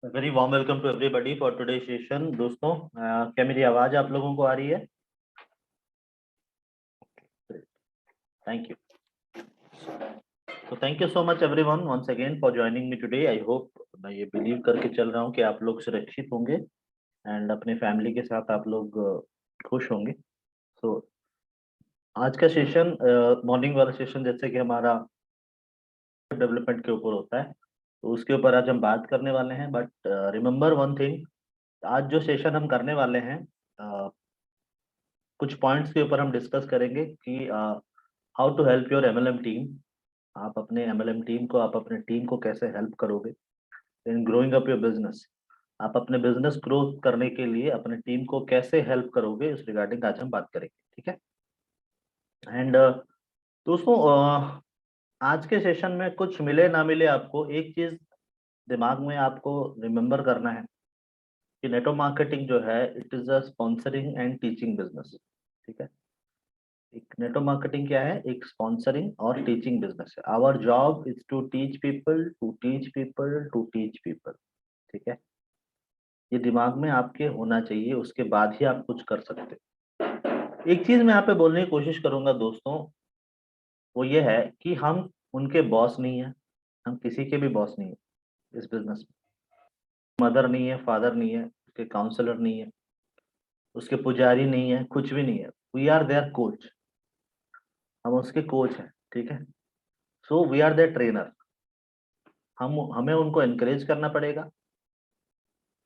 Very warm welcome to everybody for today session. दोस्तों, क्या मेरी आवाज आप लोगों को आ रही है? Thank you. तो thank you so much everyone once again for joining me today. I hope, मैं ये बिलीव करके चल रहा हूँ कि आप लोग सुरक्षित होंगे एंड अपने फैमिली के साथ आप लोग खुश होंगे। सो आज का सेशन, मॉर्निंग वाला सेशन, जैसे कि हमारा डेवलपमेंट के ऊपर होता है, तो उसके ऊपर आज हम बात करने वाले हैं। बट रिमेम्बर वन थिंग, आज जो सेशन हम करने वाले हैं, कुछ पॉइंट्स के ऊपर हम डिस्कस करेंगे कि how to help your MLM team. आप अपने एमएलएम टीम को, आप अपने टीम को कैसे हेल्प करोगे इन ग्रोइंग अप योर बिजनेस। आप अपने बिजनेस ग्रो करने के लिए अपने टीम को कैसे हेल्प करोगे, इस रिगार्डिंग आज हम बात करेंगे। ठीक है। एंड दोस्तों, आज के सेशन में कुछ मिले ना मिले, आपको एक चीज दिमाग में आपको रिमेम्बर करना है कि नेटवर्क मार्केटिंग जो है, it is a sponsoring and teaching business. ठीक है। एक नेटवर्क मार्केटिंग क्या है? एक स्पॉन्सरिंग और टीचिंग बिजनेस है। Our job is to teach people to teach people to teach people. ठीक है। ये दिमाग में आपके होना चाहिए, उसके बाद ही आप कुछ कर सकते हैं। एक चीज मैं यहाँ पे बोलने की कोशिश करूंगा दोस्तों, वो ये है कि हम उनके बॉस नहीं है, हम किसी के भी बॉस नहीं है इस बिजनेस में। मदर नहीं है, फादर नहीं है, उसके काउंसलर नहीं है, उसके पुजारी नहीं है, कुछ भी नहीं है। We are their coach. हम उसके कोच हैं। ठीक है। So we are their trainer. हम हमें उनको एनकरेज करना पड़ेगा।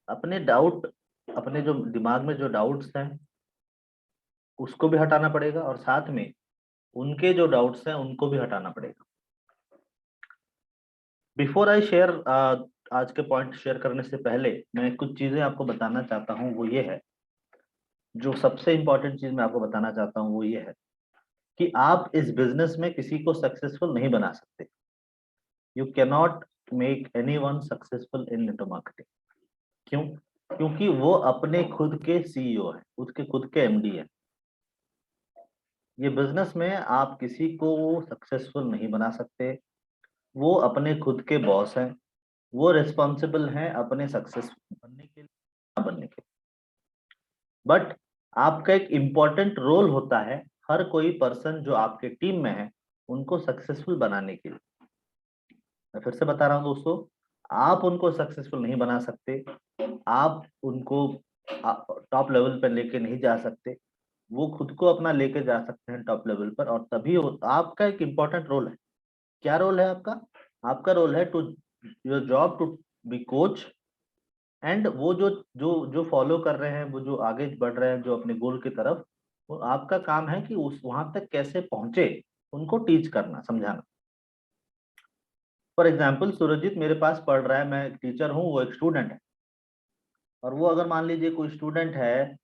अपने डाउट, अपने जो दिमाग में जो डाउट्स हैं उसको भी हटाना पड़ेगा, और साथ में उनके जो डाउट्स हैं उनको भी हटाना पड़ेगा। बिफोर आई शेयर, आज के पॉइंट शेयर करने से पहले मैं कुछ चीजें आपको बताना चाहता हूँ। वो ये है, जो सबसे इंपॉर्टेंट चीज मैं आपको बताना चाहता हूँ वो ये है कि आप इस बिजनेस में किसी को सक्सेसफुल नहीं बना सकते। You cannot make any one successful in network marketing. क्यों? क्योंकि वो अपने खुद के सीईओ है, उसके खुद के एमडी है। ये बिजनेस में आप किसी को सक्सेसफुल नहीं बना सकते। वो अपने खुद के बॉस हैं। वो रिस्पॉन्सिबल हैं अपने सक्सेसफुल बनने के लिए, ना बनने के लिए। बट आपका एक इम्पॉर्टेंट रोल होता है, हर कोई पर्सन जो आपके टीम में है उनको सक्सेसफुल बनाने के लिए। मैं फिर से बता रहा हूँ दोस्तों, आप उनको सक्सेसफुल नहीं बना सकते। आप उनको टॉप लेवल पर लेके नहीं जा सकते। वो खुद को अपना लेके जा सकते हैं टॉप लेवल पर, और तभी आपका एक इम्पॉर्टेंट रोल है। क्या रोल है आपका? आपका रोल है to, your job to be coach. And वो जो जो जो फॉलो कर रहे हैं, वो जो आगे बढ़ रहे हैं जो अपने गोल की तरफ, वो आपका काम है कि उस वहां तक कैसे पहुंचे, उनको टीच करना, समझाना। फॉर एग्जाम्पल, सूरजीत मेरे पास पढ़ रहा है, मैं एक टीचर हूँ, वो एक स्टूडेंट है। और वो अगर मान लीजिए कोई स्टूडेंट है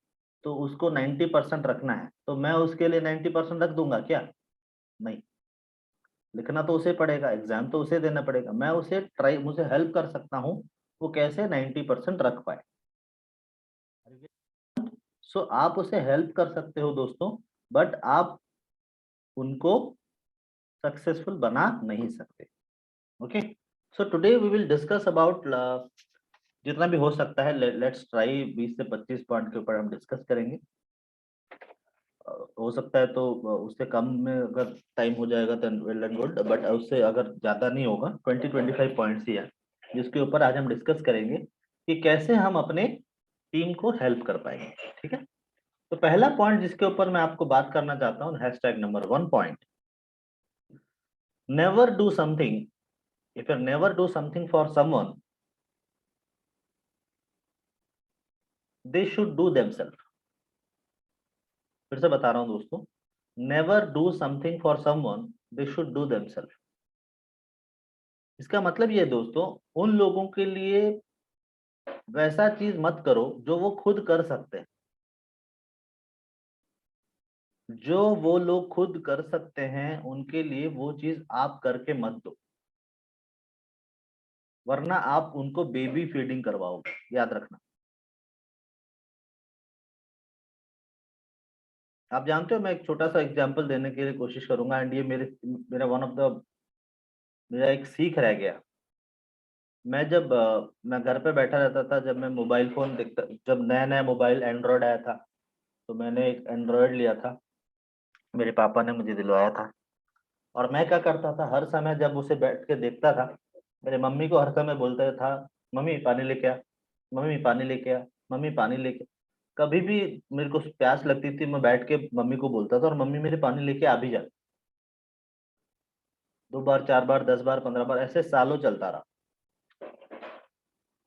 तो उसको 90% रखना है, तो मैं उसके लिए 90% रख दूंगा क्या? नहीं। लिखना तो उसे पड़ेगा, एग्जाम तो उसे देना पड़ेगा। मैं उसे ट्राई, मुझे हेल्प कर सकता हूँ वो कैसे 90% रख पाए। सो आप उसे हेल्प कर सकते हो दोस्तों, बट आप उनको सक्सेसफुल बना नहीं सकते। Okay. So today we will discuss about, जितना भी हो सकता है, लेट्स ट्राई 20 से 25 पॉइंट के ऊपर हम डिस्कस करेंगे। हो सकता है तो उससे कम में अगर टाइम हो जाएगा तो वेल एंड गुड, बट उससे अगर ज़्यादा नहीं होगा, 20-25 पॉइंट्स ही है जिसके ऊपर आज हम डिस्कस करेंगे कि कैसे हम अपने टीम को हेल्प कर पाएंगे। ठीक है। तो पहला पॉइंट जिसके ऊपर मैं आपको बात करना चाहता हूँ, hashtag number 1 point, never do something, if you never do something for someone, they should do themselves. फिर से बता रहा हूं दोस्तों, never do something for someone, they should do themselves. इसका मतलब ये है दोस्तों, उन लोगों के लिए वैसा चीज मत करो जो वो खुद कर सकते हैं। जो वो लोग खुद कर सकते हैं उनके लिए वो चीज आप करके मत दो, वरना आप उनको बेबी फीडिंग करवाओगे, याद रखना। आप जानते हो, मैं एक छोटा सा एग्जांपल देने के लिए कोशिश करूंगा, एंड ये मेरा वन ऑफ द, मेरा एक सीख रह गया। मैं घर पे बैठा रहता था, जब मैं मोबाइल फोन देखता, जब नया नया मोबाइल एंड्रॉयड आया था, तो मैंने एक एंड्रॉयड लिया था, मेरे पापा ने मुझे दिलवाया था। और मैं क्या करता था, हर समय जब उसे बैठ के देखता था, मेरे मम्मी को हर समय बोलता था, मम्मी पानी लेके आ, मम्मी पानी लेके आ, मम्मी पानी लेके आ। कभी भी मेरे को प्यास लगती थी, मैं बैठ के मम्मी को बोलता था और मम्मी मेरे पानी लेके आ भी जाती। 2 बार, 4 बार, 10 बार, 15 बार, ऐसे सालों चलता रहा।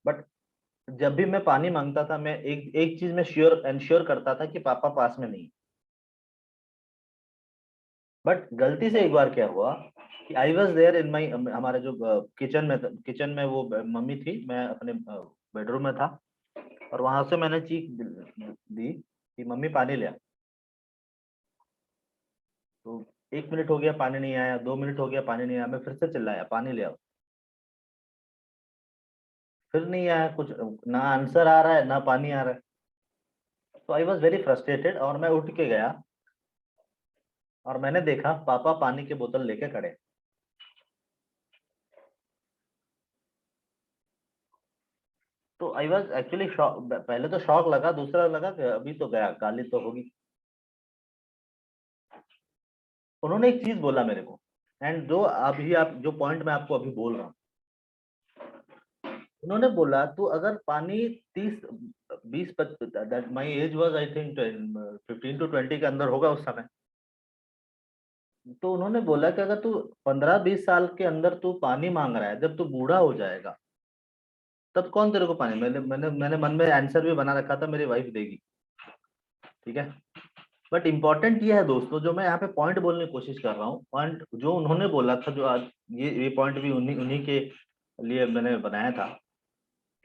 बट जब भी मैं पानी मांगता था, मैं एक एक चीज में श्योर एंश्योर करता था कि पापा पास में नहीं। बट गलती से एक बार क्या हुआ कि आई वॉज देयर इन माई, हमारे जो किचन में वो मम्मी थी, मैं अपने बेडरूम में था, और वहां से मैंने चीख दी कि मम्मी पानी ले आ। तो 1 मिनट हो गया पानी नहीं आया, 2 मिनट हो गया पानी नहीं आया, मैं फिर से चिल्लाया पानी ले आओ। फिर नहीं आया कुछ, ना आंसर आ रहा है ना पानी आ रहा है। तो आई वॉज वेरी फ्रस्ट्रेटेड, और मैं उठ के गया और मैंने देखा पापा पानी की बोतल लेके खड़े। तो आई वॉज एक्चुअली शॉक, पहले तो शॉक लगा, दूसरा लगा कि अभी तो गया, गाली तो होगी। उन्होंने एक चीज बोला मेरे को, एंड जो अभी आप जो पॉइंट मैं आपको अभी बोल रहा हूँ, उन्होंने बोला तू अगर पानी 30, 20, that my age was I think 15 to 20 के अंदर होगा उस समय। तो उन्होंने बोला कि अगर तू 15, 20 साल के अंदर तू पानी मांग रहा है, जब तू बूढ़ा हो जाएगा तब कौन तेरे को पानी। मैंने मन में आंसर भी बना रखा था, मेरी वाइफ देगी। ठीक है। बट इम्पोर्टेंट ये है दोस्तों, जो मैं यहाँ पे पॉइंट बोलने की कोशिश कर रहा हूँ, पॉइंट जो उन्होंने बोला था, जो आज ये पॉइंट भी उन्हीं उन्हीं के लिए मैंने बनाया था,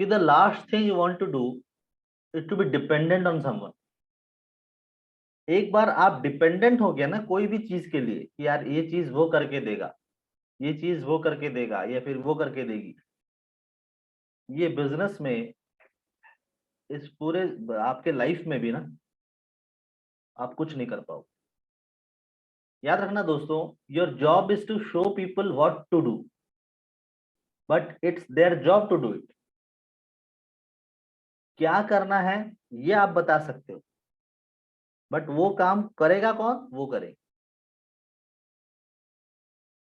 कि the last thing you want to do is to be dependent on someone. एक बार आप डिपेंडेंट हो गया ना कोई भी चीज के लिए, कि यार ये चीज वो करके देगा, ये चीज वो करके देगा, या फिर वो करके देगी, ये बिजनेस में, इस पूरे आपके लाइफ में भी ना, आप कुछ नहीं कर पाओ। याद रखना दोस्तों, your job is to show people what to do, but it's their job to do it. क्या करना है ये आप बता सकते हो, बट वो काम करेगा कौन, वो करे।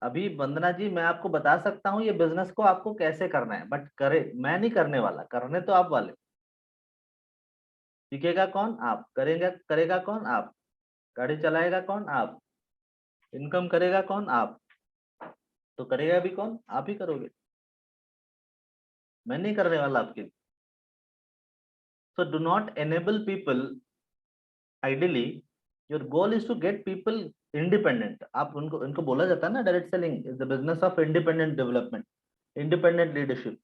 अभी वंदना जी, मैं आपको बता सकता हूँ ये बिजनेस को आपको कैसे करना है, बट करे मैं नहीं करने वाला, करने तो आप वाले। सीखेगा कौन, आप। करेगा करेगा कौन, आप। गाड़ी चलाएगा कौन, आप। इनकम करेगा कौन, आप। तो करेगा भी कौन, आप ही करोगे। मैं नहीं करने वाला आपके लिए। So do not enable people. Ideally your goal is to get people independent. आप उनको उनको बोला जाता है ना, direct selling is the business of independent development, independent leadership.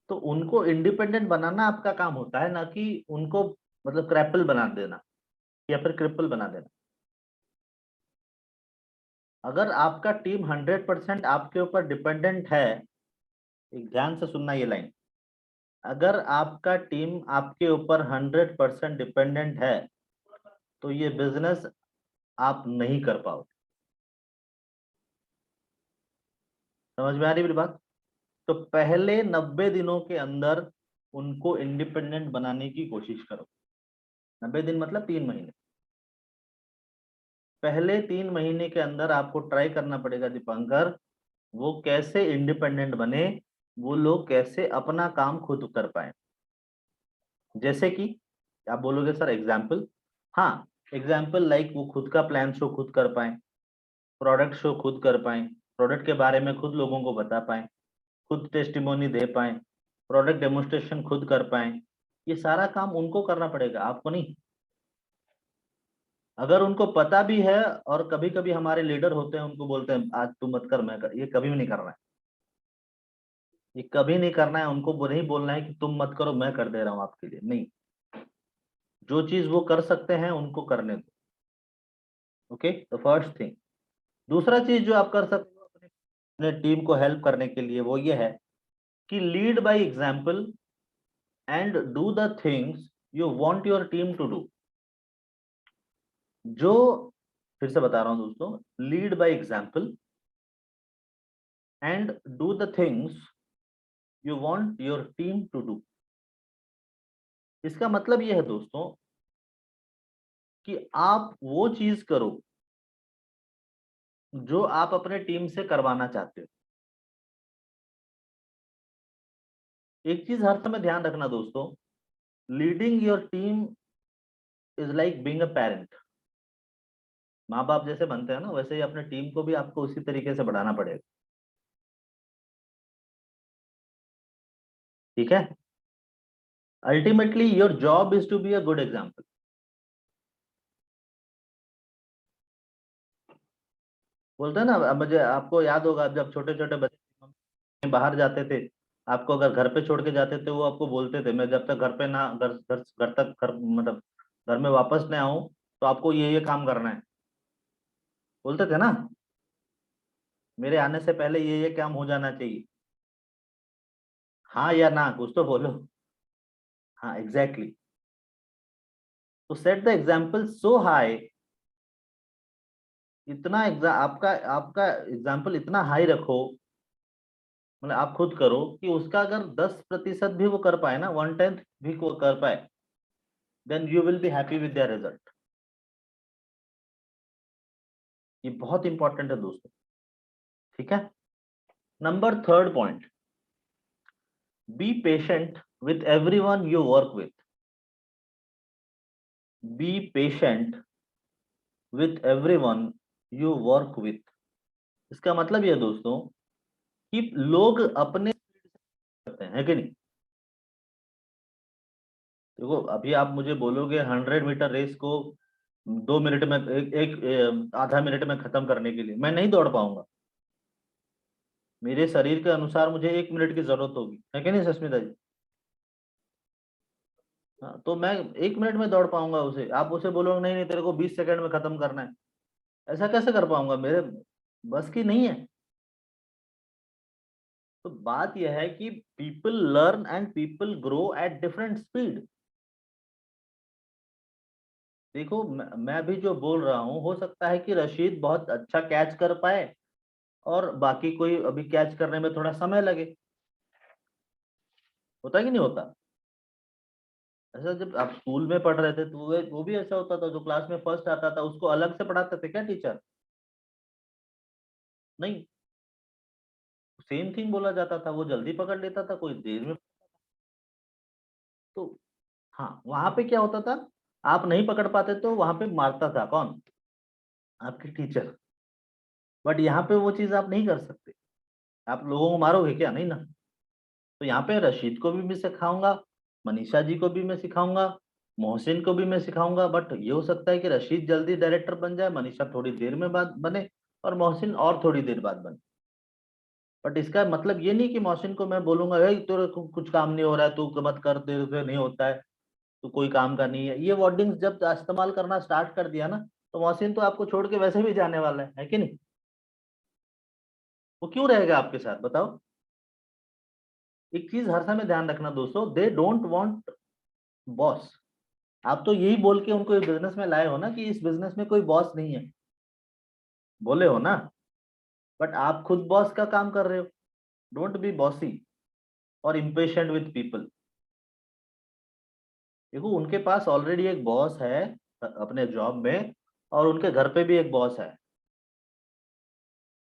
तो उनको इंडिपेंडेंट बनाना आपका काम होता है, ना कि उनको मतलब क्रैपल बना देना या फिर क्रिपल बना देना। अगर आपका टीम 100% आपके ऊपर डिपेंडेंट है, एक ध्यान से सुनना ये लाइन, अगर आपका टीम आपके ऊपर 100% डिपेंडेंट है, तो ये बिजनेस आप नहीं कर पाओगे। समझ में आ रही मेरी बात। तो पहले 90 दिनों के अंदर उनको इंडिपेंडेंट बनाने की कोशिश करो। 90 दिन मतलब 3 महीने। पहले 3 महीने के अंदर आपको ट्राई करना पड़ेगा दीपांकर, वो कैसे इंडिपेंडेंट बने, वो लोग कैसे अपना काम खुद कर पाए। जैसे कि आप बोलोगे सर एग्जाम्पल, हाँ, एग्जाम्पल लाइक वो खुद का प्लान शो खुद कर पाए, प्रोडक्ट शो खुद कर पाए, प्रोडक्ट के बारे में खुद लोगों को बता पाए, खुद टेस्टिमोनी दे पाए, प्रोडक्ट डेमोन्स्ट्रेशन खुद कर पाए। ये सारा काम उनको करना पड़ेगा, आपको नहीं। अगर उनको पता भी है, और कभी कभी हमारे लीडर होते हैं उनको बोलते हैं आज तू मत कर, मैं कर, ये कभी भी नहीं करना है। ये कभी नहीं करना है, उनको वो नहीं बोलना है कि तुम मत करो मैं कर दे रहा हूँ आपके लिए, नहीं। जो चीज वो कर सकते हैं उनको करने दो। ओके, तो फर्स्ट थिंग। दूसरा चीज जो आप कर सकते हो अपने टीम को हेल्प करने के लिए, वो ये है कि lead by example and do the things you want your team to do. जो, फिर से बता रहा हूं दोस्तों, lead by example and do the things you want your team to do. इसका मतलब यह है दोस्तों कि आप वो चीज करो जो आप अपने टीम से करवाना चाहते हो। एक चीज हर समय ध्यान रखना दोस्तों, leading your team is like being a parent. माँ बाप जैसे बनते हैं ना, वैसे ही अपने टीम को भी आपको उसी तरीके से बढ़ाना पड़ेगा। ठीक है, ultimately your job is to be a good example. बोलते हैं ना, अब मुझे आपको याद होगा जब छोटे छोटे बच्चे बाहर जाते थे, आपको अगर घर पे छोड़ के जाते थे, वो आपको बोलते थे मैं जब तक घर पे ना घर तक घर मतलब घर में वापस नहीं आऊं तो आपको ये काम करना है। बोलते थे ना, मेरे आने से पहले ये काम हो जाना चाहिए। हाँ या ना, कुछ तो बोलो। हाँ एग्जैक्टली exactly. तो set the example so high, इतना आपका आपका एग्जाम्पल इतना हाई रखो, मतलब आप खुद करो कि उसका अगर 10% भी वो कर पाए ना, 1/10 भी वो कर पाए, then you will be happy with the result. ये बहुत इंपॉर्टेंट है दोस्तों। ठीक है, number third point, be patient with everyone you work with. Be patient with everyone you work with. इसका मतलब ये है दोस्तों कि लोग अपने करते हैं, है कि नहीं। देखो अभी आप मुझे बोलोगे 100 मीटर रेस को 2 मिनट में आधा मिनट में खत्म करने के लिए, मैं नहीं दौड़ पाऊंगा। मेरे शरीर के अनुसार मुझे 1 मिनट की जरूरत होगी, है कि नहीं सस्मिता जी। हाँ, तो मैं 1 मिनट में दौड़ पाऊंगा उसे, आप उसे बोलोगे नहीं नहीं तेरे को 20 सेकंड में खत्म करना है, ऐसा कैसे कर पाऊंगा, मेरे बस की नहीं है। तो बात यह है कि people learn and people grow at different speed. देखो मैं भी जो बोल रहा हूँ, हो सकता है कि रशीद बहुत अच्छा कैच कर पाए और बाकी कोई अभी कैच करने में थोड़ा समय लगे। होता कि नहीं होता ऐसा। जब आप स्कूल में पढ़ रहे थे तो वो भी ऐसा होता था, जो क्लास में फर्स्ट आता था उसको अलग से पढ़ाते थे क्या टीचर? नहीं, सेम थिंग बोला जाता था, वो जल्दी पकड़ लेता था, कोई देर में। तो हाँ, वहां पे क्या होता था, आप नहीं पकड़ पाते तो वहां पे मारता था कौन? आपके टीचर। बट यहाँ पे वो चीज आप नहीं कर सकते, आप लोगों को मारोगे क्या? नहीं ना। तो यहाँ पे रशीद को भी मैं सिखाऊंगा, मनीषा जी को भी मैं सिखाऊंगा, मोहसिन को भी मैं सिखाऊंगा। बट ये हो सकता है कि रशीद जल्दी डायरेक्टर बन जाए, मनीषा थोड़ी देर में बाद बने, और मोहसिन और थोड़ी देर बाद बने। बट इसका मतलब ये नहीं कि मोहसिन को मैं बोलूंगा भाई तेरे को कुछ काम नहीं हो रहा है, तू मत कर, तेरे से नहीं होता है, तू कोई काम का नहीं है। ये वर्डिंग्स जब इस्तेमाल करना स्टार्ट कर दिया ना, तो मोहसिन तो आपको छोड़ के वैसे भी जाने वाला है कि नहीं। वो क्यों रहेगा आपके साथ बताओ। एक चीज हर समय ध्यान रखना दोस्तों, दे डोंट वांट बॉस। आप तो यही बोल के उनको बिजनेस में लाए हो ना कि इस बिजनेस में कोई बॉस नहीं है, बोले हो ना। बट आप खुद बॉस का काम कर रहे हो। डोंट बी बॉसी और इम्पेशेंट विथ पीपल। देखो उनके पास ऑलरेडी एक बॉस है अपने जॉब में, और उनके घर पे भी एक बॉस है।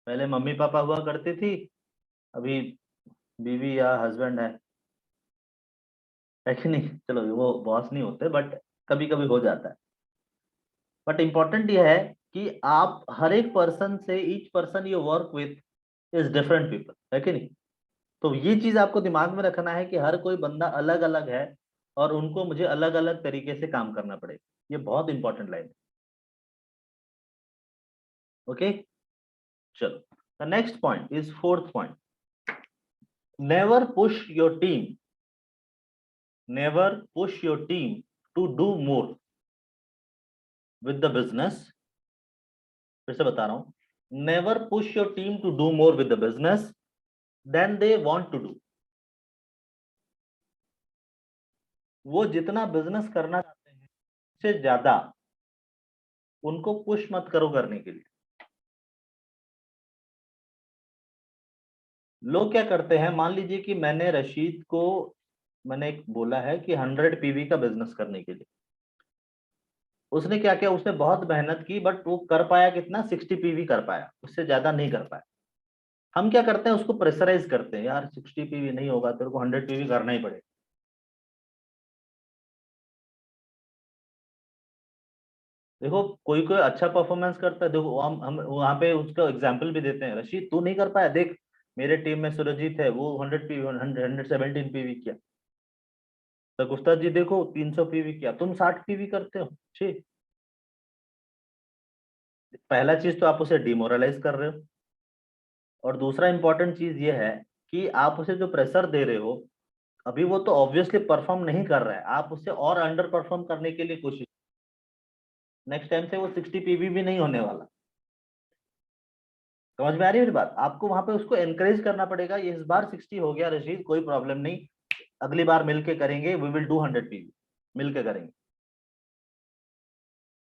पहले मम्मी पापा हुआ करती थी, अभी बीवी या हस्बैंड है कि नहीं। चलो वो बॉस नहीं होते, बट कभी कभी हो जाता है। बट इंपॉर्टेंट ये है कि आप हर एक पर्सन से, each person you work with is different people, है कि नहीं। तो ये चीज आपको दिमाग में रखना है कि हर कोई बंदा अलग अलग है, और उनको मुझे अलग अलग तरीके से काम करना पड़ेगा। ये बहुत इंपॉर्टेंट लाइन है। ओके, चलो the next point is fourth point, never push your team, never push your team to do more with the business. फिर से बता रहा हूं, never push your team to do more with the business then they want to do. वो जितना business करना चाहते हैं उससे ज्यादा उनको पुश मत करो करने के लिए। लोग क्या करते हैं, मान लीजिए कि मैंने रशीद को मैंने एक बोला है कि 100 पीवी का बिजनेस करने के लिए, उसने क्या किया, उसने बहुत मेहनत की, बट वो कर पाया कितना, 60 पीवी कर पाया, उससे ज्यादा नहीं कर पाया। हम क्या करते हैं, उसको प्रेशराइज करते हैं, यार 60 पीवी नहीं होगा, तेरे को 100 पीवी करना ही पड़ेगा। देखो कोई कोई अच्छा परफॉर्मेंस करता है, देखो हम वहां पे उसका एग्जाम्पल भी देते हैं, रशीद तू नहीं कर पाया, देख मेरे टीम में सुरजीत है, वो 100 पीवी 117 पीवी किया, तो उस्ताद जी देखो 300 पीवी किया, तुम 60 पीवी करते हो। ठीक, पहला चीज तो आप उसे डिमोरलाइज कर रहे हो, और दूसरा इंपॉर्टेंट चीज ये है कि आप उसे जो प्रेशर दे रहे हो, अभी वो तो ऑब्वियसली परफॉर्म नहीं कर रहा है, आप उससे और अंडर परफॉर्म करने के लिए कोशिश, नेक्स्ट टाइम से वो 60 पीवी भी नहीं होने वाला। समझ में आ रही है मेरी बात, आपको वहां पे उसको एनकरेज करना पड़ेगा, ये इस बार 60 हो गया रशीद, कोई प्रॉब्लम नहीं, अगली बार मिलके करेंगे, वी विल डू 100 पीवी, मिलके करेंगे।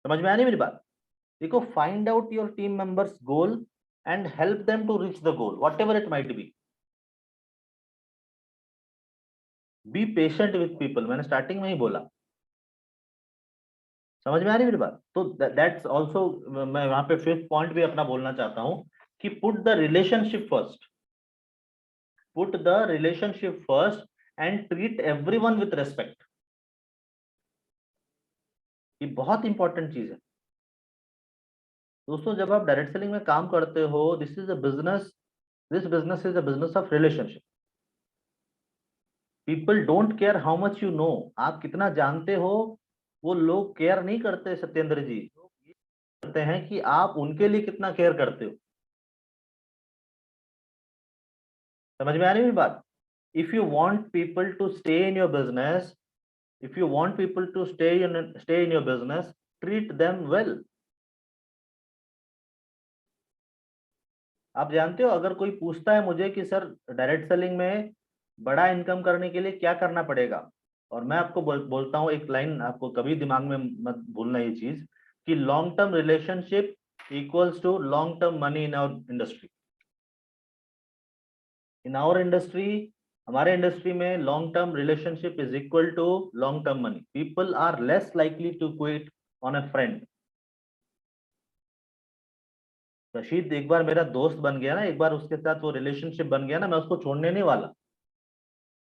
समझ में आ रही है मेरी बात। देखो, find out your team members goal and help them to reach the goal whatever it might be patient with people, मैंने स्टार्टिंग में ही बोला। समझ में आ रही है मेरी बात, तो दैट्स ऑल्सो, मैं वहां पे फिफ्थ पॉइंट भी अपना बोलना चाहता हूँ कि put the relationship first, put the relationship first and treat everyone with respect. ये बहुत इंपॉर्टेंट चीज है दोस्तों, जब आप डायरेक्ट सेलिंग में काम करते हो, this is a business, this business is a business of relationship. People don't care how much you know, आप कितना जानते हो, वो लोग केयर नहीं करते सत्येंद्र जी, लोग ये करते हैं कि आप उनके लिए कितना केयर करते हो। समझ में आ रही है मेरी बात। If you want people to stay in your business, if you want people to stay in your business, treat them well। आप जानते हो, अगर कोई पूछता है मुझे कि सर डायरेक्ट सेलिंग में बड़ा इनकम करने के लिए क्या करना पड़ेगा, और मैं आपको बोलता हूँ एक लाइन, आपको कभी दिमाग में मत भूलना ये चीज, कि long term relationship equals to long term money in our industry. In our industry, हमारे इंडस्ट्री में long term relationship is equal to long term money, people are less likely to quit on a friend. Rashid एक बार मेरा दोस्त बन गया ना, एक बार उसके साथ वो रिलेशनशिप बन गया ना, मैं उसको छोड़ने नहीं वाला।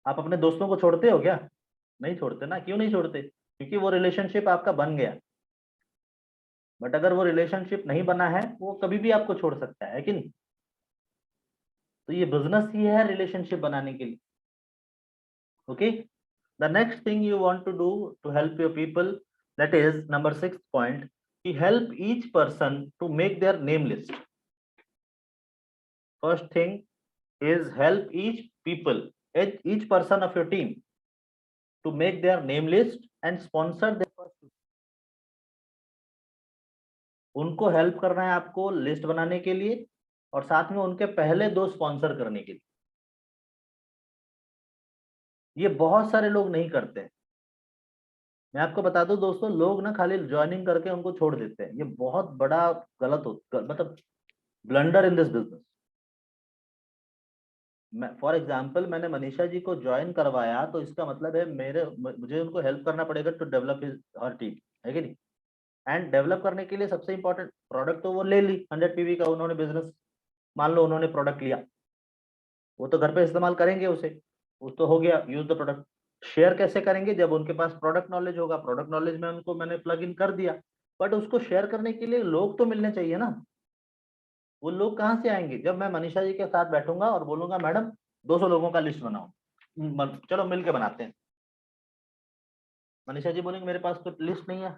आप अपने दोस्तों को छोड़ते हो क्या? नहीं छोड़ते ना, क्यों नहीं छोड़ते? क्योंकि वो रिलेशनशिप आपका बन गया। बट अगर वो रिलेशनशिप नहीं बना है, वो कभी भी आपको छोड़ सकता है कि नहीं? तो ये बिजनेस ही है रिलेशनशिप बनाने के लिए। Okay, the next thing you want to do to help your people, that is number 6 point, कि help each person to make their name list. First thing is help each people, each person of your team to make their name list and sponsor their first। उनको help करना है आपको list बनाने के लिए, और साथ में उनके पहले दो स्पॉन्सर करने के लिए। ये बहुत सारे लोग नहीं करते हैं। मैं आपको बता दूं दोस्तों, लोग ना खाली ज्वाइनिंग करके उनको छोड़ देते हैं, ये बहुत बड़ा गलत हो, मतलब ब्लंडर इन दिस बिजनेस। मैं फॉर एग्जाम्पल, मैंने मनीषा जी को ज्वाइन करवाया, तो इसका मतलब है मुझे उनको हेल्प करना पड़ेगा to develop his her team, है कि नहीं? एंड डेवलप करने के लिए सबसे इंपॉर्टेंट, प्रोडक्ट तो वो ले ली 100 पीवी का उन्होंने बिजनेस, मान लो उन्होंने प्रोडक्ट लिया, वो तो घर पे इस्तेमाल करेंगे उसे, वो तो हो गया यूज द प्रोडक्ट। शेयर कैसे करेंगे? जब उनके पास प्रोडक्ट नॉलेज होगा, प्रोडक्ट नॉलेज में उनको मैंने प्लग इन कर दिया, बट उसको शेयर करने के लिए लोग तो मिलने चाहिए ना। वो लोग कहाँ से आएंगे? जब मैं मनीषा जी के साथ बैठूंगा और बोलूंगा मैडम 200 लोगों का लिस्ट बनाओ, चलो मिलके बनाते हैं, मनीषा जी बोलेंगे मेरे पास तो लिस्ट नहीं है।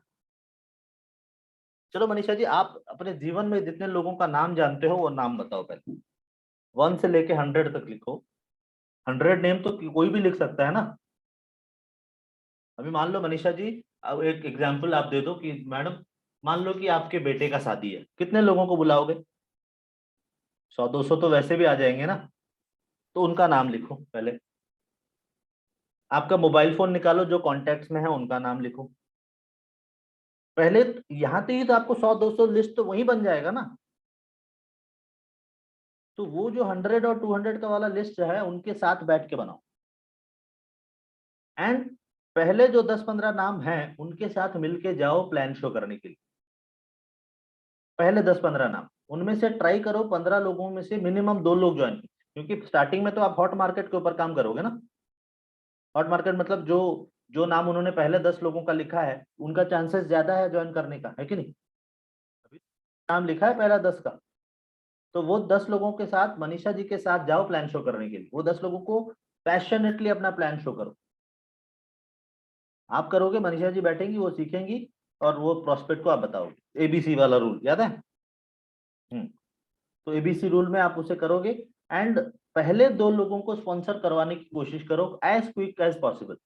चलो मनीषा जी, आप अपने जीवन में जितने लोगों का नाम जानते हो वो नाम बताओ पहले, 1 से लेके 100 तक लिखो। 100 नेम तो कोई भी लिख सकता है ना। अभी मान लो मनीषा जी, अब एक एग्जाम्पल आप दे दो कि मैडम, मान लो कि आपके बेटे का शादी है, कितने लोगों को बुलाओगे? 100 200 तो वैसे भी आ जाएंगे ना, तो उनका नाम लिखो पहले। आपका मोबाइल फोन निकालो, जो कॉन्टेक्ट्स में है उनका नाम लिखो पहले। यहाँ तो ही तो आपको 100 200 लिस्ट तो वही बन जाएगा ना। तो वो जो 100 और 200 का वाला लिस्ट है उनके साथ बैठ के बनाओ, एंड पहले जो 10-15 नाम हैं उनके साथ मिलके जाओ प्लान शो करने के लिए। पहले 10-15 नाम, उनमें से ट्राई करो 15 लोगों में से मिनिमम 2 लोग ज्वाइन, क्योंकि स्टार्टिंग में तो आप हॉट मार्केट के ऊपर काम करोगे ना। हॉट मार्केट मतलब जो जो नाम उन्होंने पहले 10 लोगों का लिखा है उनका चांसेस ज्यादा है ज्वाइन करने का, है कि नहीं। अभी नाम लिखा है पहला 10 का, तो वो 10 लोगों के साथ मनीषा जी के साथ जाओ प्लान शो करने के लिए। वो 10 लोगों को पैशनेटली अपना प्लान शो करो। आप करोगे, मनीषा जी बैठेंगी, वो सीखेंगी, और वो प्रोस्पेक्ट को आप बताओगे। एबीसी वाला रूल याद है। हम्म। तो एबीसी रूल में आप उसे करोगे, एंड पहले 2 लोगों को स्पॉन्सर करवाने की कोशिश करो एज क्विक एज पॉसिबल।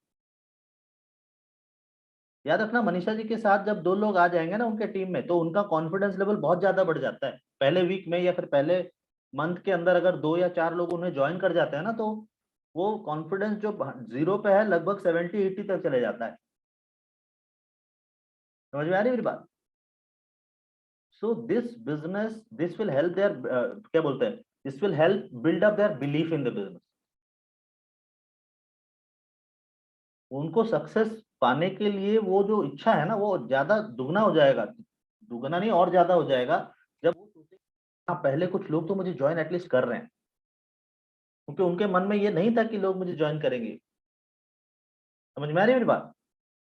याद रखना, मनीषा जी के साथ जब 2 लोग आ जाएंगे ना उनके टीम में, तो उनका कॉन्फिडेंस लेवल बहुत ज्यादा बढ़ जाता है। पहले वीक में या फिर पहले मंथ के अंदर अगर 2 या 4 लोग उन्हें ज्वाइन कर जाते हैं ना, तो वो कॉन्फिडेंस जो 0 पे है लगभग 70-80 तक चले जाता है। समझ में आ रही है मेरी बात। So this business, this will help their, क्या बोलते हैं, this will help build up their belief in the business. उनको सक्सेस पाने के लिए वो जो इच्छा है ना वो ज्यादा दुगना हो जाएगा, दुगना नहीं और ज्यादा हो जाएगा, जब वो सोचे हाँ पहले कुछ लोग तो मुझे ज्वाइन एटलीस्ट कर रहे हैं, क्योंकि उनके मन में ये नहीं था कि लोग मुझे ज्वाइन करेंगे। समझ में आ रही है मेरी बात।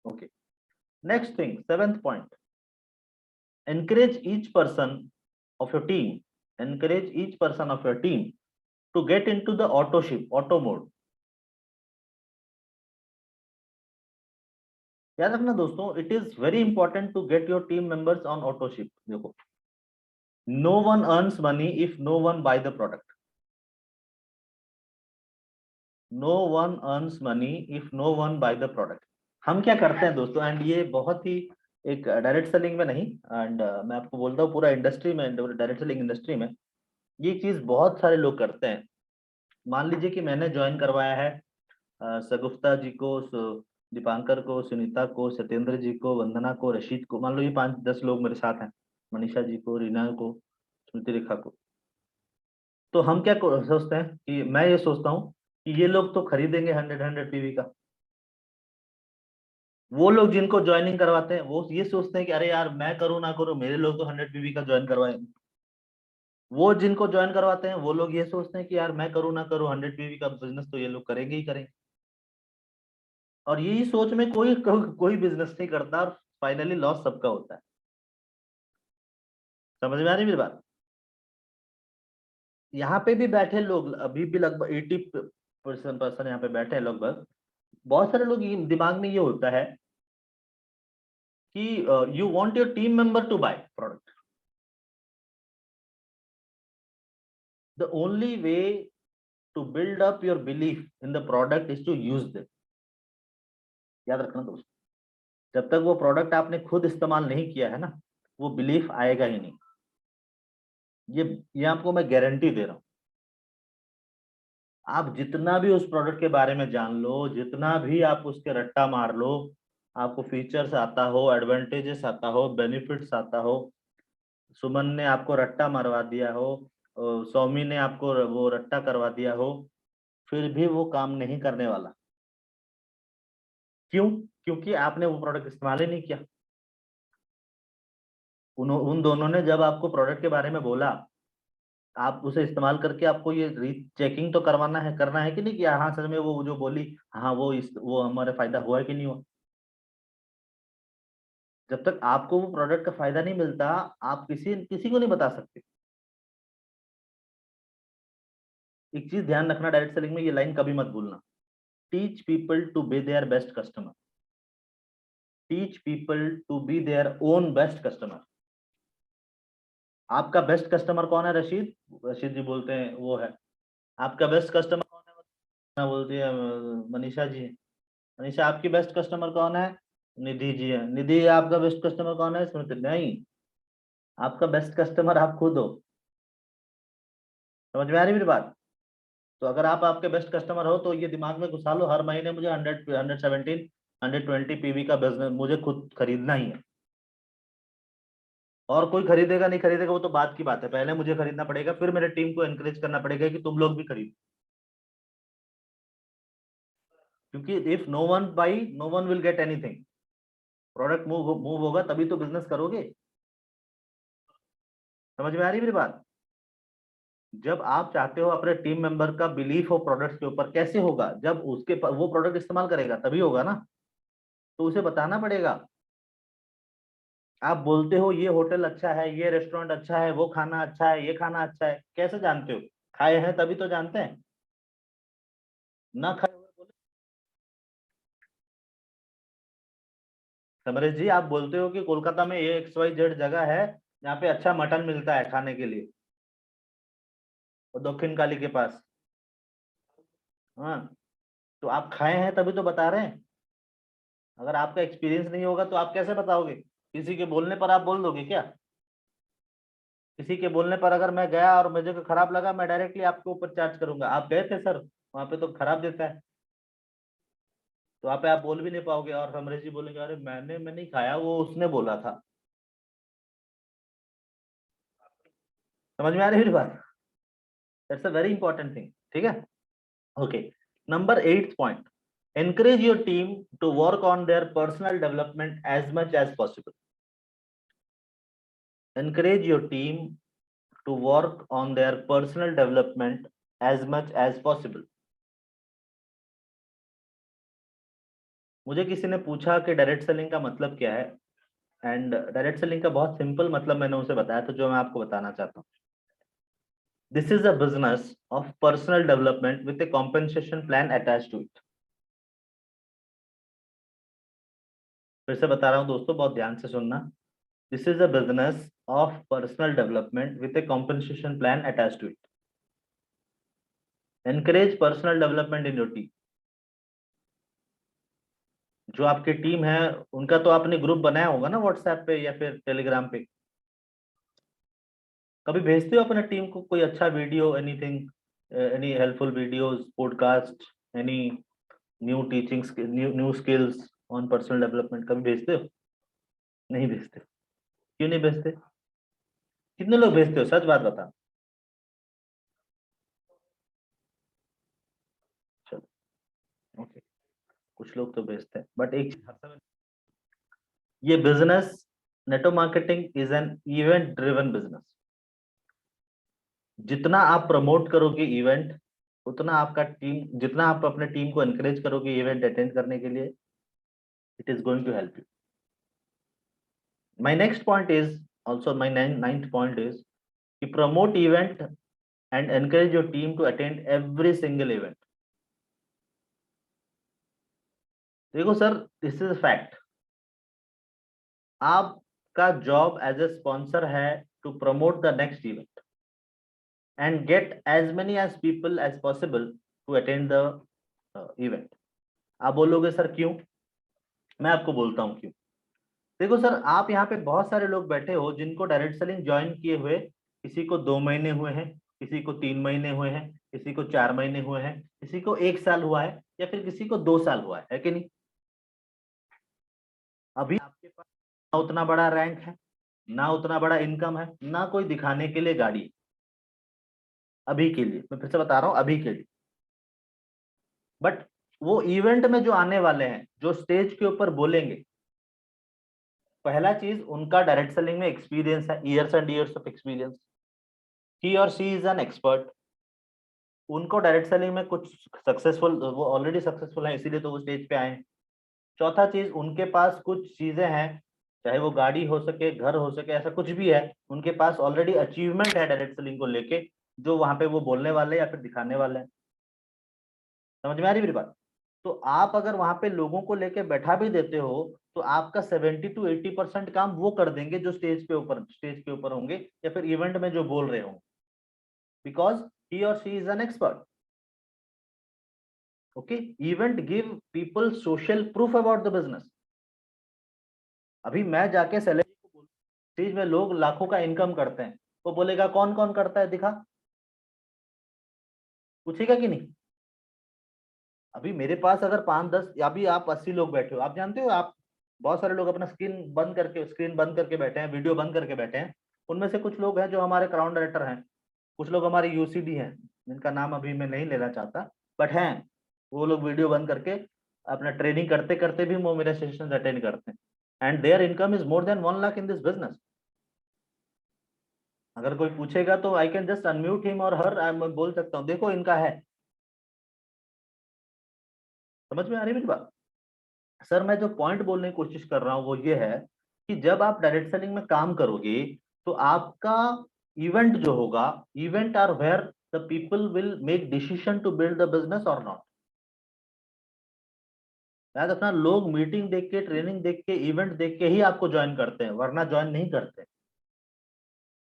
Okay, next thing, 7th point, encourage each person of your team, encourage each person of your team to get into the auto mode। याद रखना दोस्तों, it is very important to get your team members on auto ship. देखो, no one earns money if no one buy the product. No one earns money if no one buy the product. हम क्या करते हैं दोस्तों, and ये बहुत ही एक direct selling में नहीं, एंड मैं आपको बोलता हूँ पूरा इंडस्ट्री में, डायरेक्ट सेलिंग इंडस्ट्री में ये चीज बहुत सारे लोग करते हैं। मान लीजिए कि मैंने ज्वाइन करवाया है सगुफ्ता जी को, दीपांकर को, सुनीता को, सत्येंद्र जी को, वंदना को, रशीद को, मान लो ये 5-10 लोग मेरे साथ हैं, मनीषा जी को, रीना को, स्मृति रेखा को। तो हम क्या सोचते हैं कि मैं ये सोचता हूँ कि ये लोग तो खरीदेंगे 100 पीवी का। वो लोग जिनको ज्वाइनिंग करवाते हैं वो ये सोचते हैं कि अरे यार मैं करूँ ना करूँ मेरे लोग तो 100 पीवी का ज्वाइन करवाए। वो जिनको ज्वाइन करवाते हैं वो लोग ये सोचते हैं कि यार मैं करूँ ना करूँ 100 पीवी का बिजनेस तो ये लोग करेंगे ही करेंगे। और यही सोच में कोई बिजनेस नहीं करता, और फाइनली लॉस सबका होता है। समझ में आ रही है मेरी बात। यहाँ पे भी बैठे लोग अभी भी लगभग 80% यहाँ पे बैठे हैं लगभग। बहुत सारे लोग ये दिमाग में ये होता है कि you want your team member to buy product, the only way to build up your belief in the product is to use them. याद रखना दोस्तों, जब तक वो प्रोडक्ट आपने खुद इस्तेमाल नहीं किया है ना, वो बिलीफ आएगा ही नहीं। ये आपको मैं गारंटी दे रहा हूँ। आप जितना भी उस प्रोडक्ट के बारे में जान लो, जितना भी आप उसके रट्टा मार लो, आपको फीचर्स आता हो, एडवांटेजेस आता हो, बेनिफिट्स आता हो, सुमन ने आपको रट्टा मरवा दिया हो, सौमी ने आपको वो रट्टा करवा दिया हो, फिर भी वो काम नहीं करने वाला। क्यों? क्योंकि आपने वो प्रोडक्ट इस्तेमाल ही नहीं किया। उन दोनों ने जब आपको प्रोडक्ट के बारे में बोला, आप उसे इस्तेमाल करके आपको ये री चेकिंग तो करना है कि नहीं कि हाँ सच में वो जो बोली, हाँ वो हमारे फायदा हुआ है कि नहीं हुआ। जब तक आपको वो प्रोडक्ट का फायदा नहीं मिलता, आप किसी किसी को नहीं बता सकते। एक चीज ध्यान रखना, डायरेक्ट सेलिंग में ये लाइन कभी मत भूलना, teach people to be their best customer, teach people to be their own best customer. आपका बेस्ट कस्टमर कौन है रशीद? रशीद जी बोलते हैं वो है। आपका बेस्ट कस्टमर कौन है? ना बोलती है मनीषा जी है। मनीषा आपकी बेस्ट कस्टमर कौन है? निधि जी है। निधि आपका बेस्ट कस्टमर कौन है? स्मृति नहीं, आपका बेस्ट कस्टमर आप खुद हो। समझ में आ रही मेरी बात। तो अगर आप आपके बेस्ट कस्टमर हो तो ये दिमाग में घुसा लो, हर महीने मुझे 117 120 पीवी का बिजनेस मुझे खुद खरीदना ही है। और कोई खरीदेगा नहीं खरीदेगा वो तो बात की बात है, पहले मुझे खरीदना पड़ेगा, फिर मेरे टीम को एनकरेज करना पड़ेगा कि तुम लोग भी खरीदो। क्योंकि if no one buy no one will get anything. Product move move होगा तभी तो बिजनेस करोगे। समझ में आ रही मेरी बात? जब आप चाहते हो अपने टीम मेंबर का बिलीफ हो प्रोडक्ट के ऊपर, कैसे होगा? जब वो प्रोडक्ट इस्तेमाल करेगा तभी होगा ना। तो उसे बताना पड़ेगा। आप बोलते हो ये होटल अच्छा है, ये रेस्टोरेंट अच्छा है, वो खाना अच्छा है, ये खाना अच्छा है, कैसे जानते हो? खाए हैं तभी तो जानते हैं। ना खाए हुए बोले। समरेश जी, आप बोलते हो कि कोलकाता में ये XYZ जगह है जहाँ पे अच्छा मटन मिलता है खाने के लिए, और दक्षिण काली के पास। हाँ, तो आप खाए हैं तभी तो बता रहे हैं। अगर आपका एक्सपीरियंस नहीं होगा तो आप कैसे बताओगे? किसी के बोलने पर आप बोल दोगे क्या? किसी के बोलने पर अगर मैं गया और मुझे को खराब लगा, मैं डायरेक्टली आपके ऊपर चार्ज करूंगा, आप गए थे सर वहां पे तो खराब देता है। तो वहाँ पे आप बोल भी नहीं पाओगे, और समरेश जी बोलेंगे अरे मैं नहीं खाया, वो उसने बोला था। समझ में आ रही है मेरी बात? That's a very important thing. ठीक है, okay. Number 8 point, encourage your team to work on their personal development as much as possible. Encourage your team to work on their personal development as much as possible. मुझे किसी ने पूछा कि direct selling का मतलब क्या है, and direct selling का बहुत सिंपल मतलब मैंने उसे बताया, तो जो मैं आपको बताना चाहता हूँ, this is a business of personal development with a compensation plan attach to it. फिर से बता रहा हूँ दोस्तों, बहुत ध्यान से सुनना। This is a business of personal development with a compensation plan attach to it. Encourage personal development in your team. जो आपकी टीम है उनका तो आपने ग्रुप बनाया होगा ना व्हाट्सएप पे या फिर टेलीग्राम पे। कभी भेजते हो अपने टीम को कोई अच्छा video, anything, any helpful videos, podcast, any new teachings, new skills on personal development, कभी भेजते हो? नहीं भेजते। क्यों नहीं भेजते? कितने लोग भेजते हो, सच बात बता। चलो, ओके, कुछ लोग तो भेजते हैं, बट एक चीज हर समय, ये business, network marketing is an event driven business. जितना आप प्रमोट करोगे इवेंट, उतना आपका टीम, जितना आप अपने टीम को एनकरेज करोगे इवेंट अटेंड करने के लिए, it is going to help you. My next point is also, my ninth point is कि promote event and encourage your team to attend every single event. देखो सर, दिस इज फैक्ट। आपका job as a sponsor है to promote the next event and get as many as people as possible to attend the event. आप बोलोगे sir क्यों? मैं आपको बोलता हूँ क्यों। देखो सर, आप यहाँ पे बहुत सारे लोग बैठे हो जिनको डायरेक्ट सेलिंग ज्वाइन किए हुए, किसी को 2 महीने हुए हैं, किसी को 3 महीने हुए हैं, किसी को 4 महीने हुए हैं, किसी को 1 साल हुआ है, या फिर किसी को 2 साल हुआ है कि नहीं? अभी आपके पास ना उतना बड़ा रैंक है, ना उतना बड़ा इनकम है, ना कोई दिखाने के लिए गाड़ी है। अभी के लिए मैं फिर से बता रहा हूँ, अभी के लिए। बट वो इवेंट में जो आने वाले हैं, जो स्टेज के ऊपर बोलेंगे, पहला चीज उनका डायरेक्ट सेलिंग में एक्सपीरियंस है, years and years of experience. He और शी इज एन एक्सपर्ट। उनको डायरेक्ट सेलिंग में कुछ सक्सेसफुल, वो ऑलरेडी सक्सेसफुल है इसीलिए तो वो स्टेज पे आए हैं। चौथा चीज, उनके पास कुछ चीजें हैं, चाहे वो गाड़ी हो सके, घर हो सके, ऐसा कुछ भी है, उनके पास ऑलरेडी अचीवमेंट है डायरेक्ट सेलिंग को लेके, जो वहां पे वो बोलने वाले या फिर दिखाने वाले हैं। समझ में आ रही मेरी बात? तो आप अगर वहां पे लोगों को लेके बैठा भी देते हो, तो आपका 70 to 80% काम वो कर देंगे जो स्टेज के ऊपर होंगे, या फिर इवेंट में जो बोल रहे होंगे, बिकॉज ही और she is an expert. Okay, event give people social proof about the business. अभी मैं जाके सैलरी को बोल, स्टेज में लोग लाखों का इनकम करते हैं, वो बोलेगा कौन कौन करता है दिखा, पूछेगा कि नहीं? अभी मेरे पास अगर 5-10, अभी आप 80 लोग बैठे हो, आप जानते हो, आप बहुत सारे लोग अपना स्क्रीन बंद करके बैठे हैं, वीडियो बंद करके बैठे हैं। उनमें से कुछ लोग हैं जो हमारे क्राउन डायरेक्टर हैं, कुछ लोग हमारे यूसीडी हैं, जिनका नाम अभी मैं नहीं लेना चाहता, बट हैं वो लोग वीडियो बंद करके अपना ट्रेनिंग करते करते भी वो मेरे सेशन अटेंड करते हैं, and there income is more than 1 lakh in this business. अगर कोई पूछेगा तो I can just unmute him और हर, मैं बोल सकता हूँ देखो इनका है। समझ में आ रही है मेरी बात? सर मैं जो पॉइंट बोलने की कोशिश कर रहा हूँ वो ये है कि जब आप डायरेक्ट सेलिंग में काम करोगे तो आपका इवेंट जो होगा, event are where the people will make decision to build the business or not. याद रखना, लोग मीटिंग देख के, ट्रेनिंग देख के, इवेंट देख के ही आपको ज्वाइन करते हैं, वरना ज्वाइन नहीं करते।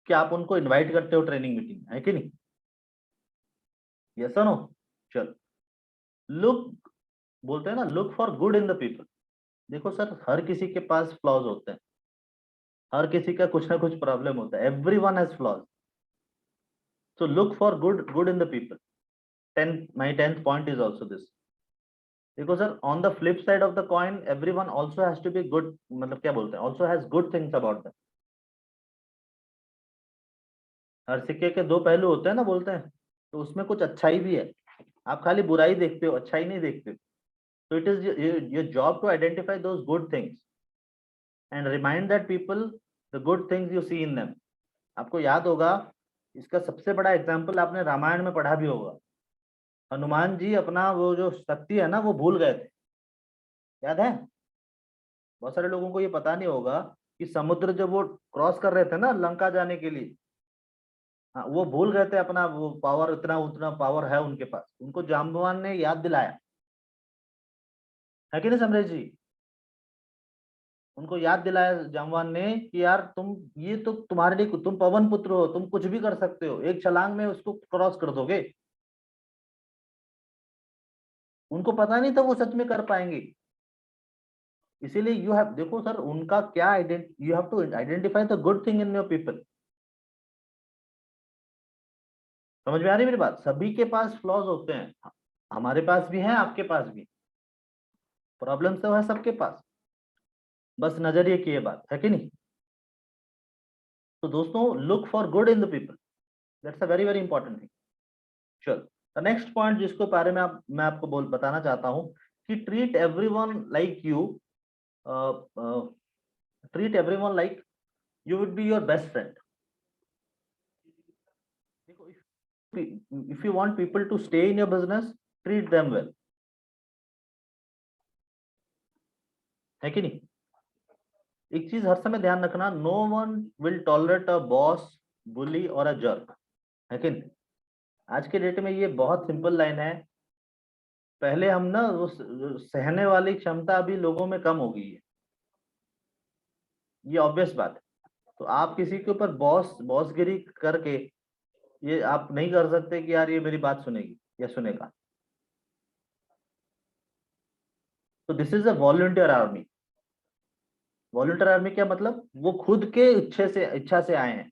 कि आप उनको इनवाइट करते हो ट्रेनिंग मीटिंग, है कि नहीं? यस और नो? चलो, लुक, बोलते हैं ना look for good in the people. देखो सर, हर किसी के पास फ्लॉज होते हैं, हर किसी का कुछ ना कुछ प्रॉब्लम होता है, every one has flaws. So look for good in the people. My 10th point is also this. देखो sir, on the flip side of the coin every one also has to be good, मतलब क्या बोलते हैं, also has good things about them. हर सिक्के के दो पहलू होते हैं ना, बोलते हैं, तो उसमें कुछ अच्छाई भी है। आप खाली बुराई देखते हो, अच्छाई नहीं देखते। तो it is your job to identify those good things and remind that people the good things you see in them. आपको याद होगा, इसका सबसे बड़ा एग्जाम्पल आपने रामायण में पढ़ा भी होगा। हनुमान जी अपना वो जो शक्ति है ना वो भूल गए थे, याद है? बहुत सारे लोगों को ये पता नहीं होगा कि समुद्र जब वो क्रॉस कर रहे थे ना लंका जाने के लिए, हाँ, वो भूल गए थे अपना वो पावर, इतना उतना पावर है उनके पास, उनको जाम्बवान ने याद दिलाया, है कि नहीं समरेश जी? उनको याद दिलाया जामवान ने कि यार तुम, ये तो तुम्हारे लिए, तुम पवन पुत्र हो, तुम कुछ भी कर सकते हो, एक छलांग में उसको क्रॉस कर दोगे। उनको पता नहीं था वो सच में कर पाएंगे। इसीलिए यू हैव, देखो सर उनका क्या you have to identify the good thing in your people. समझ में आ रही है मेरी बात? सभी के पास फ्लॉज होते हैं, हमारे पास भी हैं, आपके पास भी। प्रॉब्लम तो है सबके पास, बस नजरिए की ये बात है कि नहीं? तो दोस्तों, look for good in the people, that's a very very important thing. चलो, नेक्स्ट पॉइंट जिसको बारे में मैं आपको बताना चाहता हूँ कि treat everyone like you, treat everyone like you would be your best friend. देखो, if you want people to stay in your business, treat them well, है कि नहीं? एक चीज हर समय ध्यान रखना, no one will tolerate a boss, बुली और अ जर्क, है कि नहीं? आज के डेट में ये बहुत सिंपल लाइन है। पहले हम ना वो सहने वाली क्षमता अभी लोगों में कम हो गई है, ये ऑब्वियस बात है। तो आप किसी के ऊपर बॉसगिरी करके ये आप नहीं कर सकते कि यार ये मेरी बात सुनेगी या सुनेगा। तो this is a volunteer army. Volunteer army क्या मतलब? वो खुद के इच्छा से आए हैं,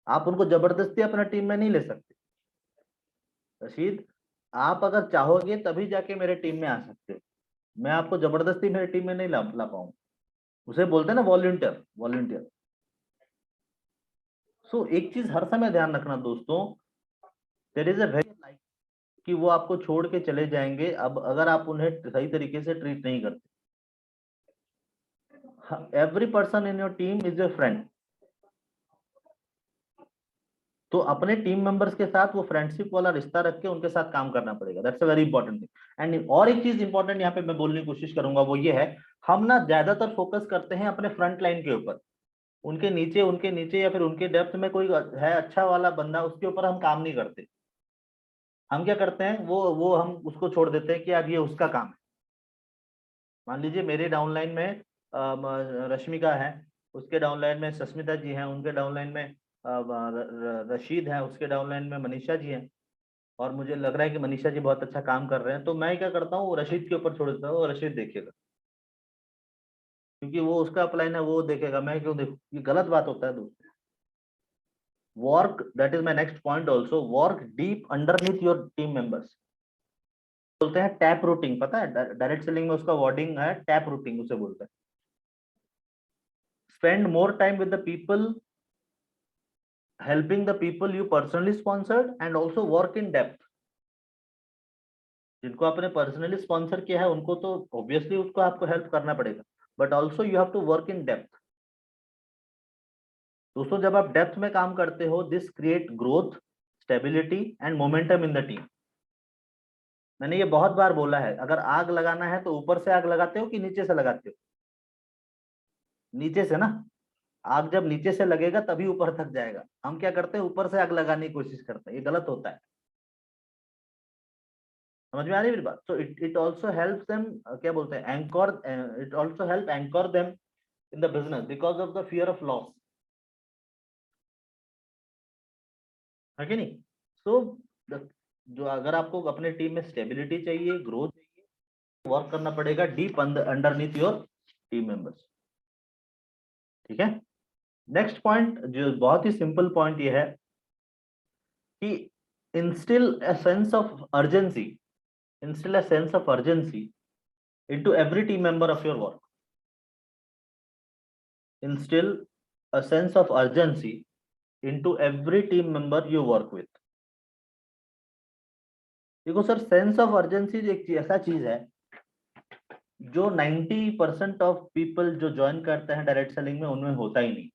आप उनको जबरदस्ती अपना टीम में नहीं ले सकते। रशीद, आप अगर चाहोगे तभी जाके मेरे टीम में आ सकते हो, मैं आपको जबरदस्ती मेरे टीम में नहीं ला पाऊंगा। उसे बोलते हैं ना वॉलंटियर, वॉलंटियर। सो एक चीज हर समय ध्यान रखना दोस्तों, देयर इज अ वेरी, कि वो आपको छोड़ के चले जाएंगे अब अगर आप उन्हें सही तरीके से ट्रीट नहीं करते। Every person in your team is your friend. तो अपने टीम मेंबर्स के साथ वो फ्रेंडशिप वाला रिश्ता रख के उनके साथ काम करना पड़ेगा, that's a very important thing. And और एक चीज इंपॉर्टेंट यहाँ पे मैं बोलने की कोशिश करूंगा वो ये है, हम ना ज्यादातर फोकस करते हैं अपने फ्रंट लाइन के ऊपर, उनके नीचे या फिर उनके डेप्थ में कोई है अच्छा वाला बंदा, उसके ऊपर हम काम नहीं करते। हम क्या करते हैं, वो हम उसको छोड़ देते हैं कि यार ये उसका काम है। मान लीजिए मेरे डाउनलाइन में रश्मिका है, उसके डाउनलाइन में सस्मिता जी हैं, उनके डाउनलाइन में रशीद है, उसके डाउनलाइन में मनीषा जी हैं, और मुझे लग रहा है कि मनीषा जी बहुत अच्छा काम कर रहे हैं, तो मैं क्या करता हूँ, वो रशीद के ऊपर छोड़ देता हूँ, वो रशीद देखेगा, क्योंकि वो उसका अपलाइन है, वो देखेगा, मैं क्यों देखूँ? ये गलत बात होता है दोस्तों। Work, that is my next point also, work deep underneath your team members. बोलते हैं टैप रूटिंग, पता है? डायरेक्ट सेलिंग में उसका वर्डिंग है टैप रूटिंग, उसे बोलते हैं। spend more time with the people, helping the people you personally sponsored, and also work in depth. जिनको आपने पर्सनली स्पॉन्सर किया है उनको तो ऑब्वियसली उसको आपको हेल्प करना पड़ेगा, but also you have to work in depth. दोस्तों जब आप डेप्थ में काम करते हो, this create growth, stability and momentum in the team. मैंने ये बहुत बार बोला है, अगर आग लगाना है तो ऊपर से आग लगाते हो कि नीचे से लगाते हो? नीचे से ना। आग जब नीचे से लगेगा तभी ऊपर तक जाएगा। हम क्या करते हैं, ऊपर से आग लगाने की कोशिश करते हैं, ये गलत होता है। समझ में आ रही है मेरी बात? तो इट ऑल्सो हेल्प देम, क्या बोलते हैं, anchor, it also help anchor them in the business because of the fear of loss, है कि नहीं? सो जो अगर आपको अपने टीम में स्टेबिलिटी चाहिए, ग्रोथ चाहिए, वर्क करना पड़ेगा deep underneath your team members. ठीक है। नेक्स्ट पॉइंट जो बहुत ही सिंपल पॉइंट ये है कि instil a sense of urgency, instill a sense of urgency into every team member of your work. Instill a sense of urgency into every team member you work with. देखो sir, sense of urgency एक ऐसा चीज है जो 90% of people जो join करते हैं direct selling में उनमें होता ही नहीं।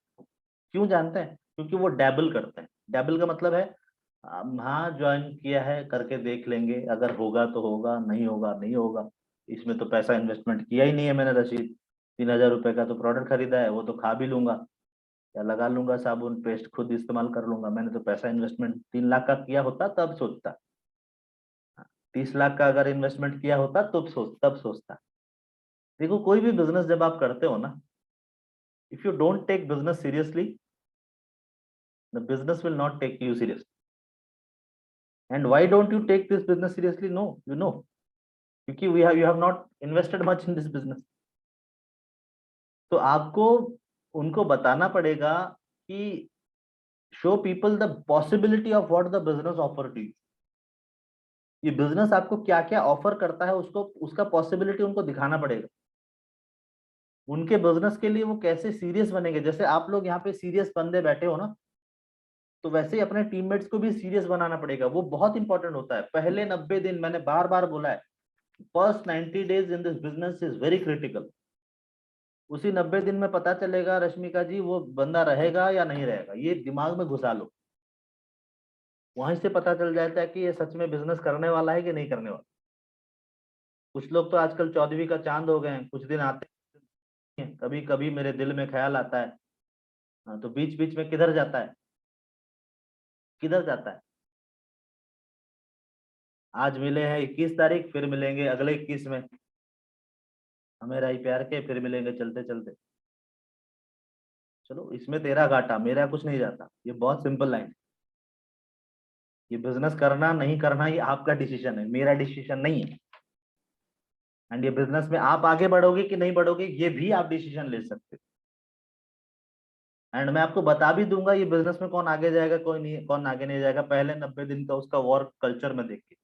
क्यों जानते हैं? क्योंकि वो डैबल करते हैं। डैबल का मतलब है हाँ ज्वाइन किया है, करके देख लेंगे, अगर होगा तो होगा, नहीं होगा नहीं होगा, इसमें तो पैसा इन्वेस्टमेंट किया ही नहीं है मैंने। रशीद 3,000 रुपए का तो प्रोडक्ट खरीदा है, वो तो खा भी लूंगा या लगा लूंगा, साबुन पेस्ट खुद इस्तेमाल कर लूंगा, मैंने तो पैसा इन्वेस्टमेंट 3 लाख का किया होता तब सोचता, 30 लाख का अगर इन्वेस्टमेंट किया होता तब सोचता। देखो कोई भी बिजनेस जब आप करते हो ना, if you don't take business seriously, the business will not take you seriously. And why don't you take this business seriously? No, you know, क्योंकि you have not invested much in this business. तो आपको उनको बताना पड़ेगा कि show people the possibility of what the business offer to you. ये business आपको क्या क्या ऑफर करता है, उसको उसका पॉसिबिलिटी उनको दिखाना पड़ेगा। उनके बिजनेस के लिए वो कैसे सीरियस बनेंगे। जैसे आप लोग यहाँ पे सीरियस बंदे बैठे हो ना, तो वैसे ही अपने टीममेट्स को भी सीरियस बनाना पड़ेगा। वो बहुत इंपॉर्टेंट होता है। पहले 90 दिन, मैंने बार बार बोला है, first 90 days in this business is very critical. उसी 90 दिन में पता चलेगा रश्मिका जी वो बंदा रहेगा या नहीं रहेगा, ये दिमाग में घुसा लो। वहीं से पता चल जाता है कि ये सच में बिजनेस करने वाला है कि नहीं करने वाला। कुछ लोग तो आजकल 14वीं का चांद हो गए हैं, कुछ दिन आते हैं, कभी कभी मेरे दिल में ख्याल आता है, हाँ, तो बीच बीच में किधर जाता है, किधर जाता है। आज मिले हैं 21 तारीख, फिर मिलेंगे अगले 21 में, हमें राई प्यार के, फिर मिलेंगे चलते चलते। चलो इसमें तेरा घाटा, मेरा कुछ नहीं जाता। ये बहुत सिंपल लाइन। ये बिजनेस करना नहीं करना ये आपका डिसीजन है, मेरा डिसीजन नहीं है। एंड ये बिजनेस में आप आगे बढ़ोगे कि नहीं बढ़ोगे ये भी आप डिसीजन ले सकते हो। एंड मैं आपको बता भी दूंगा ये बिजनेस में कौन आगे जाएगा, कोई नहीं, कौन आगे नहीं जाएगा, पहले 90 दिन का उसका वर्क कल्चर में देख के।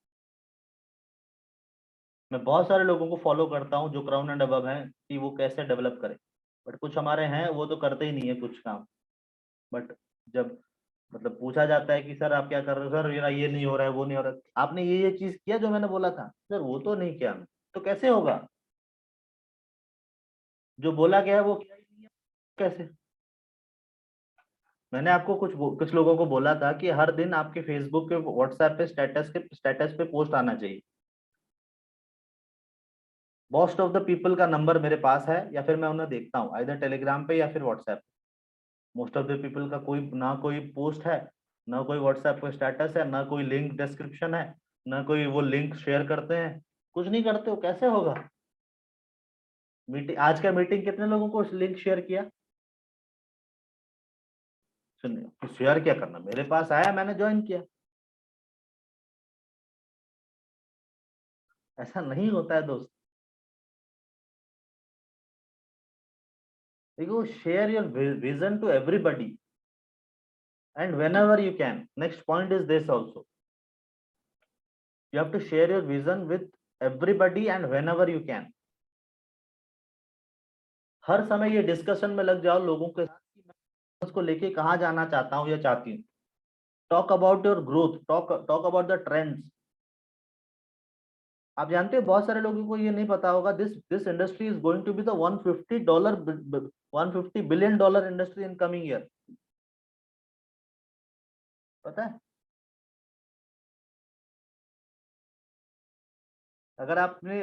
मैं बहुत सारे लोगों को फॉलो करता हूँ जो क्राउन एंड अबव हैं कि वो कैसे डेवलप करें, बट कुछ हमारे हैं वो तो करते ही नहीं है कुछ काम। बट जब मतलब पूछा जाता है कि सर आप क्या कर रहे हो, सर मेरा ये नहीं हो रहा है, वो नहीं हो रहा है, आपने ये चीज किया जो मैंने बोला था, सर वो तो नहीं किया, तो कैसे होगा? जो बोला गया है वो किया ही नहीं है, कैसे? मैंने आपको कुछ लोगों को बोला था कि हर दिन आपके फेसबुक पे, व्हाट्सएप पे, स्टेटस पे पोस्ट आना चाहिए। मोस्ट ऑफ द पीपल का नंबर मेरे पास है, या फिर मैं उन्हें देखता हूँ आइदर टेलीग्राम पे या फिर WhatsApp. Most of the people का कोई ना कोई पोस्ट है, ना कोई व्हाट्सएप पे स्टेटस है, ना कोई लिंक डिस्क्रिप्शन है, ना कोई वो लिंक शेयर करते हैं, कुछ नहीं करते हो, कैसे होगा? मीटिंग, आज का मीटिंग कितने लोगों को लिंक शेयर किया? सुनिए, शेयर क्या करना, मेरे पास आया मैंने ज्वाइन किया। ऐसा नहीं होता है दोस्त। देखो, share your vision to everybody and whenever you can. Next point is this also, you have to share your vision with everybody and whenever you can. हर समय ये डिस्कशन में लग जाओ लोगों के साथ कि मैं उसको लेके कहाँ जाना चाहता हूँ या चाहती हूँ। Talk about your growth, talk talk about the trends. आप जानते हो बहुत सारे लोगों को ये नहीं पता होगा, this this industry is going to be the $150 industry in coming year. पता है? अगर आपने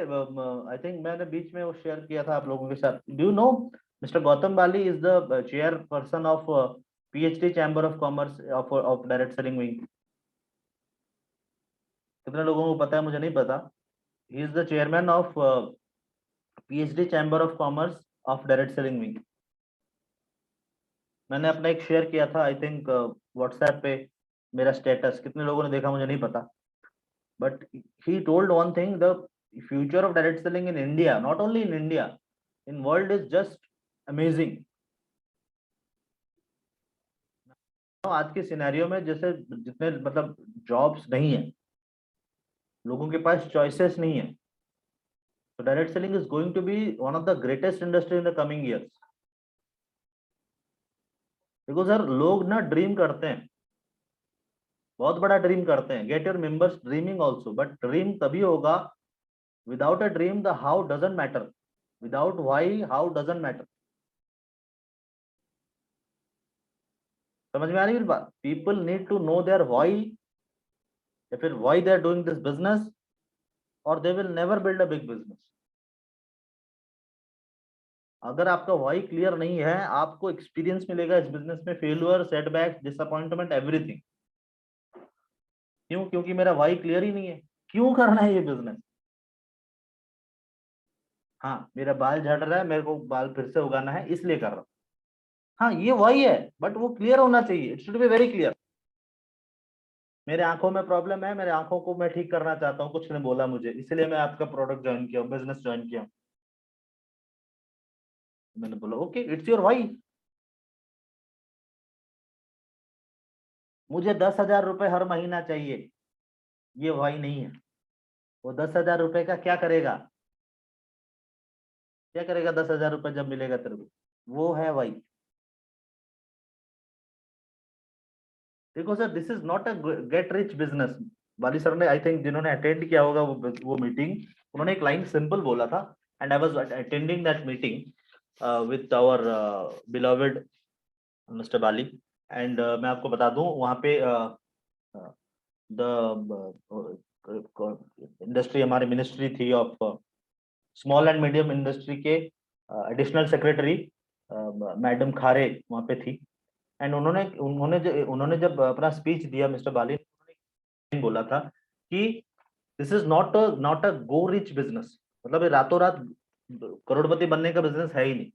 आई थिंक मैंने बीच में वो शेयर किया था आप लोगों के साथ, do you know mister Gautam Bali is the chair person of PhD chamber of commerce of direct selling wing. कितने लोगों को पता है? मुझे नहीं पता। He is the chairman of PhD chamber of commerce of direct selling wing. मैंने अपना एक शेयर किया था आई थिंक व्हाट्सएप पे, मेरा स्टेटस कितने लोगों ने देखा मुझे नहीं पता, but he told one thing, the future of direct selling in India, not only in India, in world is just amazing. आज के सिनेरियो में जैसे जितने मतलब जॉब्स नहीं है, लोगों के पास चॉइसेस नहीं है, तो direct selling is going to be one of the greatest industry in the coming years. देखो सर, लोग ना ड्रीम करते हैं, बहुत बड़ा ड्रीम करते हैं, get your members dreaming also, but dream तभी होगा, without a dream the how doesn't matter, without why how doesn't matter. समझ में आ रही है बात? People need to know their why, या फिर why they are doing this business, और they will never build a big business. अगर आपका व्हाई क्लियर नहीं है, आपको एक्सपीरियंस मिलेगा इस बिजनेस में, फेल्यूर, सेटबैक, डिसअपॉइंटमेंट, एवरीथिंग। क्यों? क्योंकि मेरा व्हाई क्लियर ही नहीं है, क्यों करना है ये बिजनेस। हाँ, मेरा बाल झड़ रहा है, मेरे को बाल फिर से उगाना है इसलिए कर रहा हूँ। हाँ, ये वही है, बट वो क्लियर होना चाहिए, it should be very clear. मेरे आंखों में प्रॉब्लम है, मेरे आंखों को मैं ठीक करना चाहता हूँ, कुछ ने बोला मुझे, इसलिए मैं आपका प्रोडक्ट ज्वाइन किया, बिजनेस ज्वाइन किया। मैंने बोला ओके, इट्स योर व्हाई। मुझे 10,000 रुपये हर महीना चाहिए, ये व्हाई नहीं है। वो 10,000 रुपये का क्या करेगा? क्या करेगा 10,000 रुपये जब मिलेगा तेरे को? वो है व्हाई। देखो sir, this is not a get rich business. Bali sir ने, आई थिंक जिन्होंने अटेंड किया होगा वो मीटिंग, उन्होंने एक लाइन सिंपल बोला था, and I was attending that meeting with our beloved mister Bali. And मैं आपको बता दूं, वहाँ पे द इंडस्ट्री, हमारी मिनिस्ट्री थी of small and medium industry के एडिशनल सेक्रेटरी मैडम खारे वहाँ पे थी। एंड उन्होंने जब अपना स्पीच दिया, मिस्टर बाली ने बोला था कि this is not a go rich business, मतलब ये रातों रात करोड़पति बनने का बिजनेस है ही नहीं।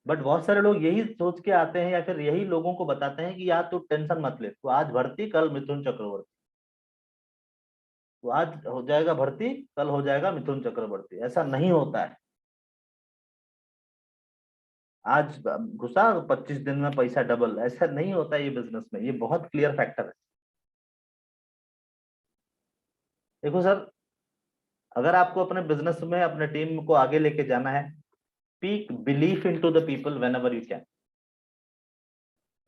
बट बहुत सारे लोग यही सोच के आते हैं, या फिर यही लोगों को बताते हैं कि यार तू टेंशन मत ले, तू आज भर्ती कल मिथुन चक्रवर्ती, तू आज हो जाएगा भर्ती कल हो जाएगा मिथुन चक्रवर्ती। ऐसा नहीं होता है। आज घुसा 25 दिन में पैसा डबल, ऐसा नहीं होता है ये बिजनेस में, ये बहुत क्लियर फैक्टर है। देखो सर, अगर आपको अपने बिजनेस में अपने टीम को आगे लेके जाना है, speak belief into the people when ever you can.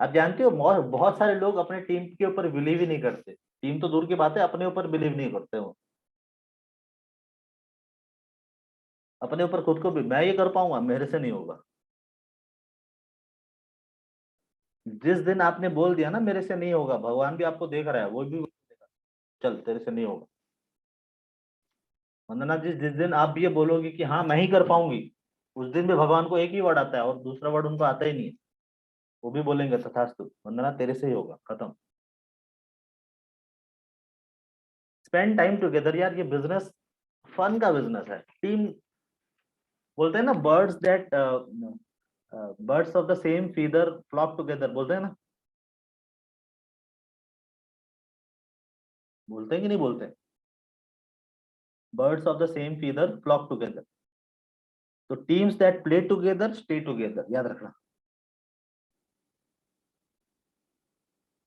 आप जानते हो बहुत सारे लोग अपने टीम के ऊपर बिलीव ही नहीं करते, टीम तो दूर की बात है, अपने ऊपर बिलीव नहीं करते हो। अपने ऊपर खुद को भी, मैं ये कर पाऊंगा, मेरे से नहीं होगा। जिस दिन आपने बोल दिया ना मेरे से नहीं होगा, भगवान भी आपको देख रहा है, वो भी बोलेगा, चल तेरे से नहीं होगा। वंदना जी, जिस दिन आप ये बोलोगे कि हाँ मैं ही कर पाऊंगी, उस दिन भी भगवान को एक ही वर्ड आता है, और दूसरा वर्ड उनको आता ही नहीं है। वो भी बोलेंगे तथास्तु, वंदना तेरे से ही होगा, खत्म। स्पेंड टाइम टुगेदर यार, ये बिजनेस फन का बिजनेस है। टीम, बोलते हैं ना, birds of the same feather flock together, बोलते हैं ना, बोलते हैं कि नहीं बोलते? Birds of the same feather flock together. तो teams that play together stay together, याद रखना।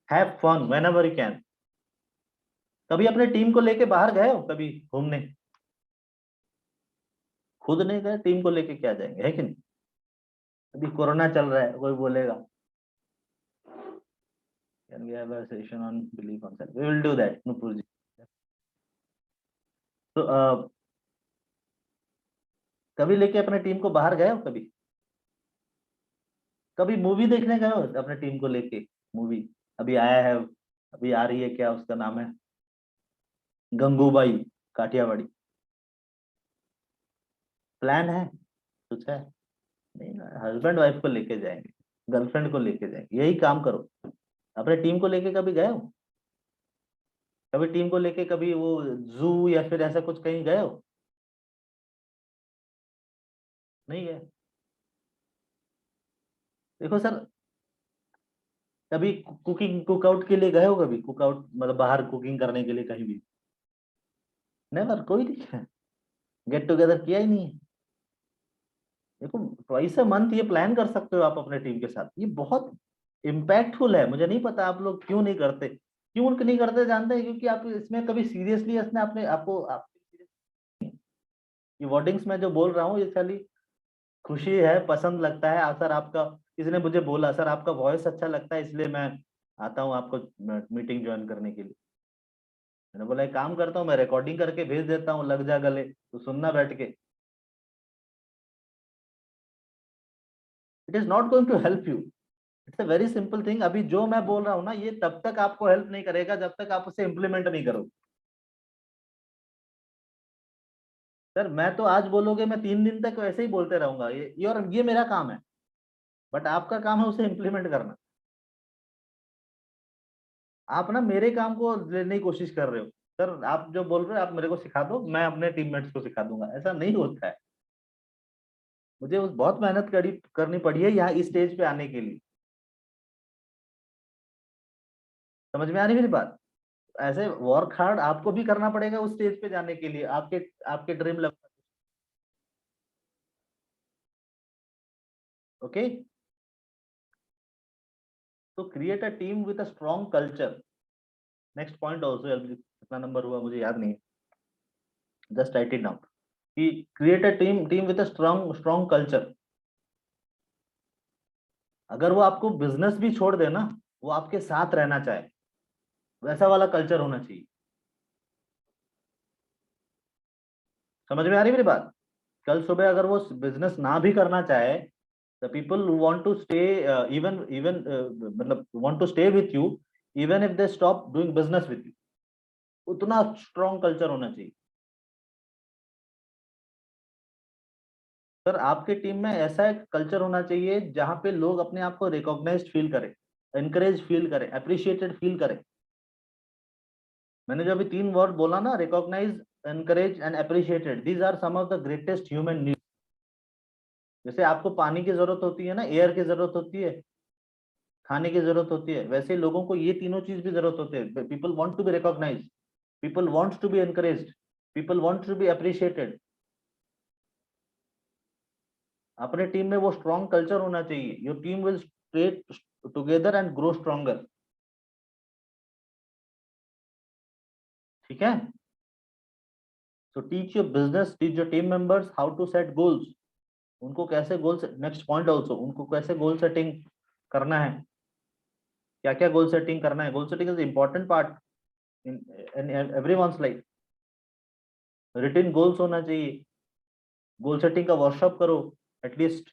Have fun whenever you can. कभी अपने टीम को लेके बाहर गए हो कभी घूमने? खुद नहीं गए टीम को लेके क्या जाएंगे, है कि नहीं? अभी कोरोना चल रहा है, कोई बोलेगा can we have a session on belief on self, we will do that, Nupur ji. तो कभी लेके अपने टीम को बाहर गए हो? कभी कभी मूवी देखने गए हो अपने टीम को लेके? मूवी अभी आया है, अभी आ रही है, क्या उसका नाम है, गंगूबाई काठियावाड़ी। प्लान है कुछ है? नहीं ना, हस्बैंड वाइफ को लेके जाएंगे, गर्लफ्रेंड को लेके जाएंगे, यही काम करो। अपने टीम को लेके कभी गए हो? कभी टीम को लेके कभी वो जू या फिर ऐसा कुछ कहीं गए हो? नहीं है। देखो सर, कभी कुकिंग कुकआउट के लिए गए हो? कभी कुकआउट मतलब बाहर कुकिंग करने के लिए कहीं भी? नेवर, कोई नहीं है, गेट टुगेदर किया ही नहीं है। देखो, ट्वाइस अ मंथ ये प्लान कर सकते हो आप अपने टीम के साथ, ये बहुत इम्पैक्टफुल है। मुझे नहीं पता आप लोग क्यों नहीं करते, क्यों नहीं करते जानते हैं? क्योंकि आप इसमें कभी सीरियसली इसने अपने आपको ये वर्डिंग्स में जो बोल रहा हूँ ये खाली खुशी है, पसंद लगता है। सर आपका, किसी ने मुझे बोला सर आपका वॉइस अच्छा लगता है इसलिए मैं आता हूँ आपको मीटिंग ज्वाइन करने के लिए। मैंने बोला एक काम करता हूँ, मैं रिकॉर्डिंग करके भेज देता हूँ, लग जा गले तो सुनना बैठ के। It is not going to help you, it's a very simple thing. अभी जो मैं बोल रहा हूँ ना ये तब तक आपको हेल्प नहीं करेगा जब तक आप उसे इम्प्लीमेंट नहीं करोगे। सर मैं तो आज बोलोगे मैं 3 दिन तक वैसे ही बोलते रहूंगा, ये मेरा काम है, बट आपका काम है उसे इम्प्लीमेंट करना। आप ना मेरे काम को लेने की कोशिश कर रहे हो। सर आप जो बोल रहे हो आप मेरे को सिखा दो, मैं अपने टीममेट्स को सिखा दूंगा, ऐसा नहीं होता है। मुझे उस बहुत मेहनत करनी पड़ी है यहाँ इस स्टेज पे आने के लिए। समझ में आ रही मेरी बात? ऐसे वर्क हार्ड आपको भी करना पड़ेगा उस स्टेज पे जाने के लिए, आपके आपके ड्रीम लेवल। ओके, तो create a team with a strong culture. Next point also, कितना नंबर हुआ मुझे याद नहीं, जस्ट राइट इट डाउन कि create a team team with a strong strong culture. अगर वो आपको बिजनेस भी छोड़ दे ना, वो आपके साथ रहना चाहे, वैसा वाला कल्चर होना चाहिए। समझ में आ रही मेरी बात? कल सुबह अगर वो बिजनेस ना भी करना चाहे, the people want to stay, even even मतलब want to stay with you even if they stop doing business with you. उतना स्ट्रॉन्ग कल्चर होना चाहिए। सर आपके टीम में ऐसा एक कल्चर होना चाहिए जहां पे लोग अपने आप को रिकॉग्नाइज्ड फील करें, एनकरेज फील करें, अप्रिशिएटेड फील करें। मैंने जो अभी 3 वर्ड बोला ना, recognise, encourage and appreciated, these are some of the greatest human need. जैसे आपको पानी की जरूरत होती है ना, एयर की जरूरत होती है, खाने की जरूरत होती है, वैसे लोगों को ये तीनों चीज भी जरूरत होती है। People want to be recognized, people want to be encouraged, people want to be appreciated. अपने टीम में वो स्ट्रॉन्ग कल्चर होना चाहिए। Your team will stay together and grow stronger. ठीक है? So teach your business, teach your team members how to set goals. उनको कैसे गोल, next point also, उनको कैसे गोल सेटिंग करना है, क्या क्या गोल सेटिंग करना है। Goal setting is important part in everyone's life. रिटिन goals होना चाहिए। गोल सेटिंग का वर्कशॉप करो, एटलीस्ट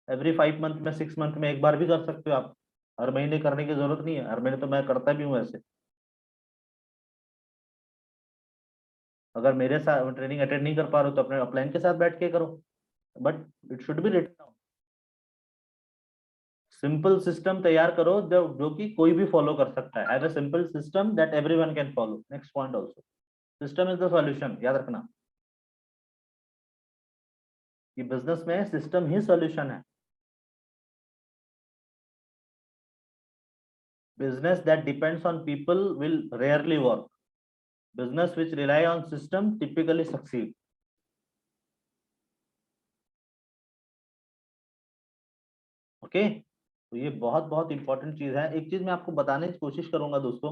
एवरी 5 मंथ में, 6 मंथ में एक बार भी कर सकते हो आप। हर महीने करने की जरूरत नहीं है, हर महीने तो मैं करता भी हूँ ऐसे। अगर मेरे साथ ट्रेनिंग अटेंड नहीं कर पा रहे हो तो अपने अपलाइन के साथ बैठ के करो, but it should be written down. Simple system तैयार करो जो जो कि कोई भी फॉलो कर सकता है, have a simple system that everyone can follow. Next point also, system is the solution, याद रखना कि बिजनेस में सिस्टम ही सॉल्यूशन है। Business that depends on people will rarely work, business which rely on system typically succeed। Okay, तो ये बहुत बहुत important चीज है। एक चीज मैं आपको बताने की कोशिश करूंगा दोस्तों,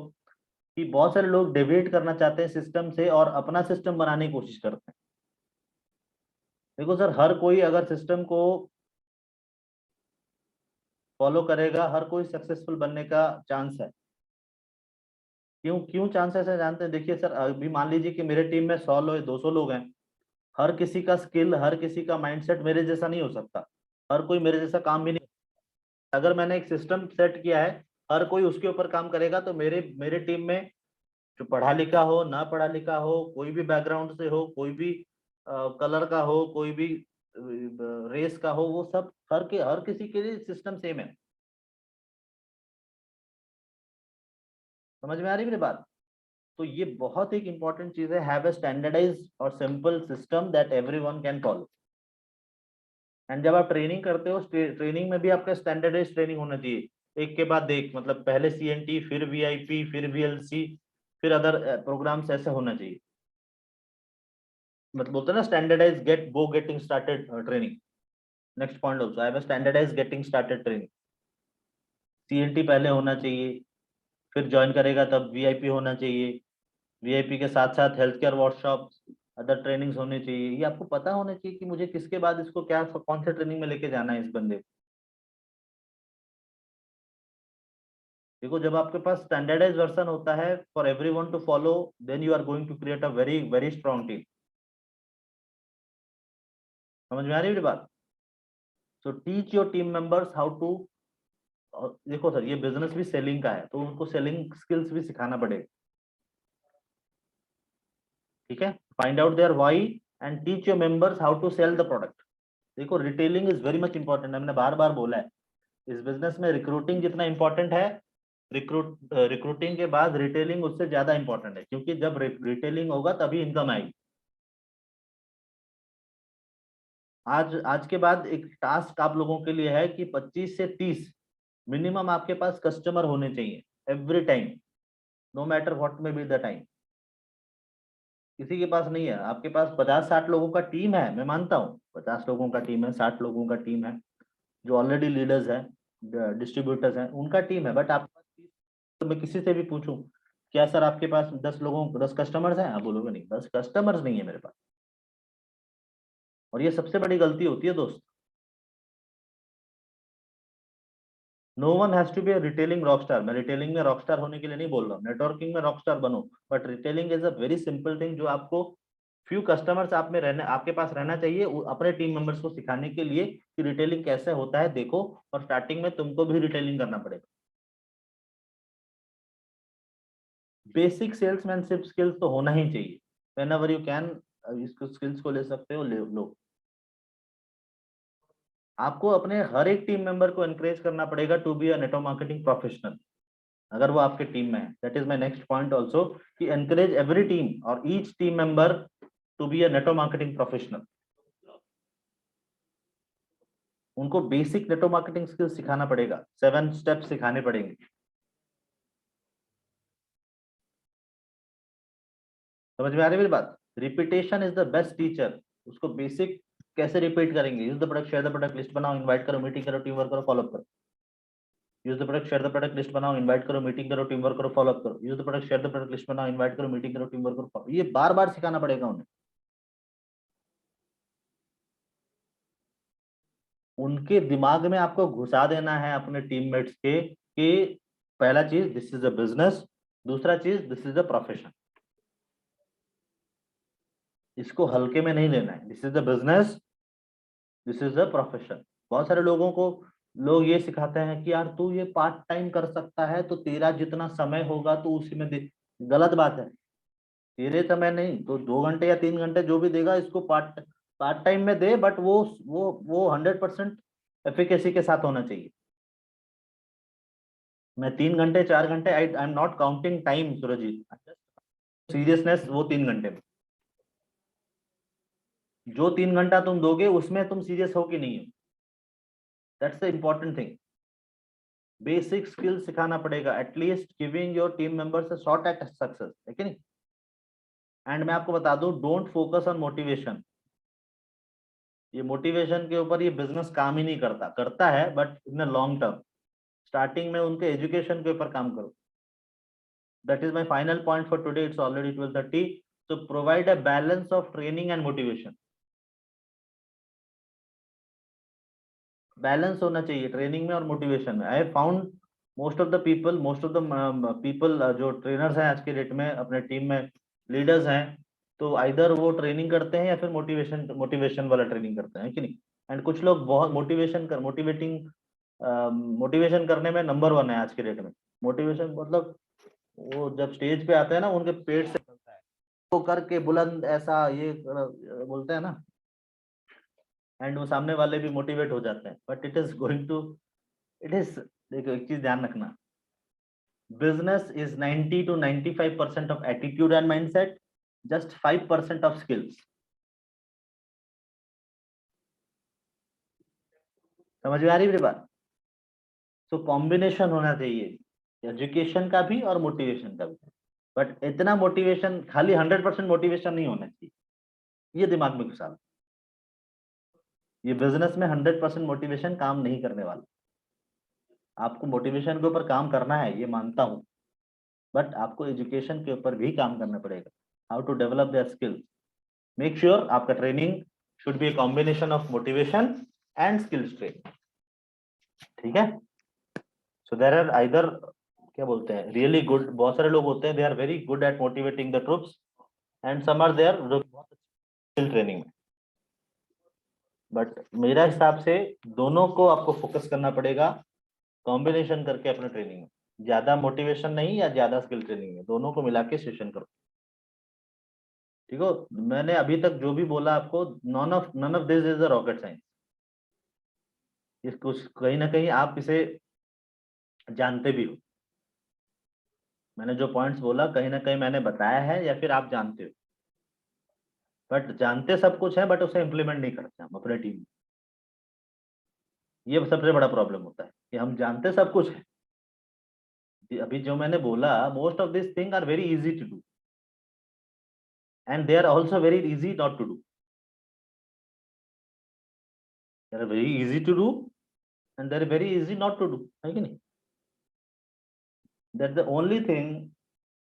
कि बहुत सारे लोग डिवेट करना चाहते हैं सिस्टम से और अपना सिस्टम बनाने की कोशिश करते हैं। देखो सर, हर कोई अगर सिस्टम को फॉलो करेगा, हर कोई सक्सेसफुल बनने का चांस है। क्यों क्यों चांसेस है जानते हैं? देखिए सर, अभी मान लीजिए कि मेरे टीम में 100 लोग 200 लोग हैं। हर किसी का स्किल, हर किसी का माइंडसेट मेरे जैसा नहीं हो सकता। हर कोई मेरे जैसा काम भी नहीं। अगर मैंने एक सिस्टम सेट किया है, हर कोई उसके ऊपर काम करेगा, तो मेरे मेरे टीम में जो पढ़ा लिखा हो, ना पढ़ा लिखा हो, कोई भी बैकग्राउंड से हो, कोई भी कलर का हो, कोई भी रेस का हो, वो सब हर किसी के लिए सिस्टम सेम है। समझ में आ रही मेरी बात? तो ये बहुत एक इंपॉर्टेंट चीज है, हैव अ स्टैंडर्डाइज और simple system that everyone can follow. And जब आप ट्रेनिंग करते हो, ट्रेनिंग में भी आपका स्टैंडर्डाइज ट्रेनिंग होना चाहिए। एक के बाद एक, मतलब पहले सीएनटी, फिर वीआईपी, फिर वीएलसी, फिर अदर प्रोग्राम्स, ऐसे होना चाहिए। मतलब बोलते हैं ना, standardise get go getting started training. Next point also, I have standardise getting started training. CNT पहले होना चाहिए, फिर ज्वाइन करेगा तब वीआईपी होना चाहिए। वीआईपी के साथ साथ health care workshop, other trainings होने चाहिए। ये आपको पता होना चाहिए कि मुझे किसके बाद इसको क्या, कौन से ट्रेनिंग में लेके जाना है इस बंदे को। देखो, जब आपके पास स्टैंडर्डाइज वर्जन होता है for everyone to follow, then you are going to create a very very strong team. समझ में आ रही है मेरी बात? So teach your team members how to. देखो सर, ये बिजनेस भी सेलिंग का है, तो उनको सेलिंग स्किल्स भी सिखाना पड़ेगा। ठीक है, find out their why and teach your members how to sell the product. देखो, retailing is very much important, हमने बार बार बोला है। इस बिजनेस में रिक्रूटिंग जितना इंपॉर्टेंट है, रिक्रूटिंग के बाद रिटेलिंग उससे ज्यादा इंपॉर्टेंट है, क्योंकि जब रिटेलिंग होगा तभी इनकम आएगी। आज आज के बाद एक टास्क आप लोगों के लिए है कि 25 से 30 मिनिमम आपके पास कस्टमर होने चाहिए every time, no matter what may be the time. किसी के पास नहीं है, आपके पास 50-60 लोगों का टीम है, मैं मानता हूँ 50 लोगों का टीम है, 60 लोगों का टीम है, जो ऑलरेडी लीडर्स हैं, डिस्ट्रीब्यूटर्स हैं, उनका टीम है। बट आपके पास 30, तो मैं किसी से भी पूछूं, क्या सर आपके पास 10 कस्टमर्स हैं? आप बोलोगे नहीं, 10 कस्टमर्स नहीं है मेरे पास। और ये सबसे बड़ी गलती होती है दोस्त। No one has to be retailing rockstar. मैं रिटेलिंग में रॉकस्टार होने के लिए नहीं बोल रहा हूँ, नेटवर्किंग में रॉकस्टार बनो। But retailing is a very simple thing, जो आपको फ्यू कस्टमर्स आप में रहने, आपके पास रहना चाहिए अपने टीम मेंबर्स को सिखाने के लिए कि रिटेलिंग कैसे होता है, देखो। और स्टार्टिंग में तुमको भी रिटेलिंग करना पड़ेगा। बेसिक सेल्समैनशिप स्किल्स तो होना ही चाहिए। वेन एवर यू कैन, इसको स्किल्स को ले सकते हो, ले लो। आपको अपने हर एक टीम मेंबर को एनकरेज करना पड़ेगा to be a network marketing professional, अगर वो आपके टीम में है। That is my next point also, कि एनकरेज एवरी टीम और each team member to be a network marketing professional. उनको बेसिक नेटवर्क मार्केटिंग स्किल्स सिखाना पड़ेगा, 7 स्टेप्स सिखाने पड़ेंगे। समझ में आ रही है मेरी बात? Repetition is the best teacher. उसको बेसिक कैसे रिपीट करेंगे? Use the product, share the product, list बनाओ, इनवाइट करो, मीटिंग करो, टीम वर्क करो, फॉलो अप करो। Use the product, share the product, list बनाओ, इनवाइट करो, मीटिंग करो, टीम वर्क करो, फॉलो अप करो। Use the product, share the product, list बनाओ, इनवाइट करो, मीटिंग करो, टीम वर्क करो, follow up। ये बार बार सिखाना पड़ेगा उन्हें। उनके दिमाग में आपको घुसा देना है अपने टीममेट्स के, कि पहला चीज दिस इज अ बिजनेस, दूसरा चीज दिस इज अ प्रोफेशन। इसको हल्के में नहीं लेना है। This is a business, this is a profession. बहुत सारे लोगों को लोग ये सिखाते हैं कि यार तू ये पार्ट टाइम कर सकता है, तो तेरा जितना समय होगा तो उसी में दे। गलत बात है। तेरे समय नहीं तो 2 घंटे या 3 घंटे जो भी देगा, इसको पार्ट पार्ट टाइम में दे, बट वो 100% एफिकेसी के साथ होना चाहिए। मैं 3 घंटे 4 घंटे, I am not counting time Surjeet. Seriousness वो 3 घंटे में, जो 3 घंटा तुम दोगे उसमें तुम सीरियस हो कि नहीं हो, that's the important thing. Basic skill सिखाना पड़ेगा, at least giving your team members a shot at success, है कि नहीं? एंड मैं आपको बता दूं, डोंट फोकस ऑन मोटिवेशन। ये मोटिवेशन के ऊपर ये बिजनेस काम ही नहीं करता, करता है but in long term. Starting में उनके एजुकेशन के ऊपर काम करो। That is my final point for today, it's already 12:30। तो provide a balance of training and motivation. Balance होना चाहिए ट्रेनिंग में और मोटिवेशन में। I found most of the people जो ट्रेनर्स हैं आज के डेट में अपने टीम में लीडर्स हैं, तो आइदर वो ट्रेनिंग करते हैं या फिर मोटिवेशन वाला ट्रेनिंग करते हैं कि नहीं। एंड कुछ लोग बहुत मोटिवेशन करने में नंबर वन है आज के डेट में। मोटिवेशन मतलब वो जब स्टेज पे आते हैं ना उनके पेट से निकलता है, वो करके बुलंद ऐसा ये बोलते हैं ना, एंड वो सामने वाले भी मोटिवेट हो जाते हैं। बट इट इज देखो एक चीज ध्यान रखना, business is 90 to 95% of attitude and mindset, just 5% of skills. समझ में आ रही है मेरी बात? तो कॉम्बिनेशन होना चाहिए एजुकेशन का भी और मोटिवेशन का भी। बट इतना मोटिवेशन खाली 100% मोटिवेशन नहीं होना चाहिए, ये दिमाग में घुसा लो। ये बिजनेस में 100% मोटिवेशन काम नहीं करने वाला। आपको मोटिवेशन के ऊपर काम करना है, ये मानता हूं, बट आपको एजुकेशन के ऊपर भी काम करना पड़ेगा, how to develop their skills. Make sure आपका training should be a combination of motivation and skills training. ठीक है? सो देयर आर आइदर क्या बोलते हैं रियली गुड, बहुत सारे लोग होते हैं they are very good at motivating the troops, and some are their skill training में। बट मेरा हिसाब से दोनों को आपको फोकस करना पड़ेगा, कॉम्बिनेशन करके अपने ट्रेनिंग में। ज्यादा मोटिवेशन नहीं या ज्यादा स्किल ट्रेनिंग में, दोनों को मिला के सेशन करो। ठीक हो? मैंने अभी तक जो भी बोला आपको, none of this is a rocket science. इसको कहीं ना कहीं आप इसे जानते भी हो। मैंने जो पॉइंट्स बोला कहीं ना कहीं मैंने बताया है या फिर आप जानते हो। बट जानते सब कुछ है, बट उसे इम्प्लीमेंट नहीं करते हम अपने टीम में। ये सबसे बड़ा प्रॉब्लम होता है कि हम जानते सब कुछ है। अभी जो मैंने बोला, most of this thing are very easy to do and they are also very easy not to do. They are very easy to do and they are very easy not to do, है कि नहीं? That the only thing.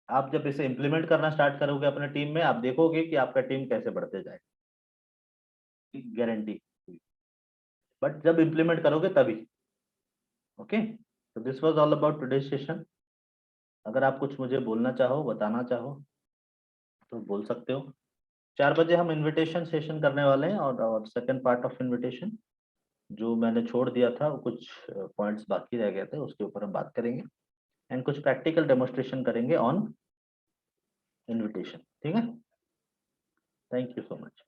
आप जब इसे implement करना start करोगे अपने team में, आप देखोगे कि आपका टीम कैसे बढ़ते जाए, गारंटी। बट जब इम्प्लीमेंट करोगे तभी। ओके, तो this was all about today session. अगर आप कुछ मुझे बोलना चाहो, बताना चाहो, तो बोल सकते हो। 4 बजे हम इनविटेशन सेशन करने वाले हैं, और सेकंड पार्ट ऑफ इनविटेशन जो मैंने छोड़ दिया था, वो कुछ पॉइंट्स बाकी रह गए थे, उसके ऊपर हम बात करेंगे एंड कुछ प्रैक्टिकल डेमोन्स्ट्रेशन करेंगे ऑन इनविटेशन। ठीक है? Thank you so much.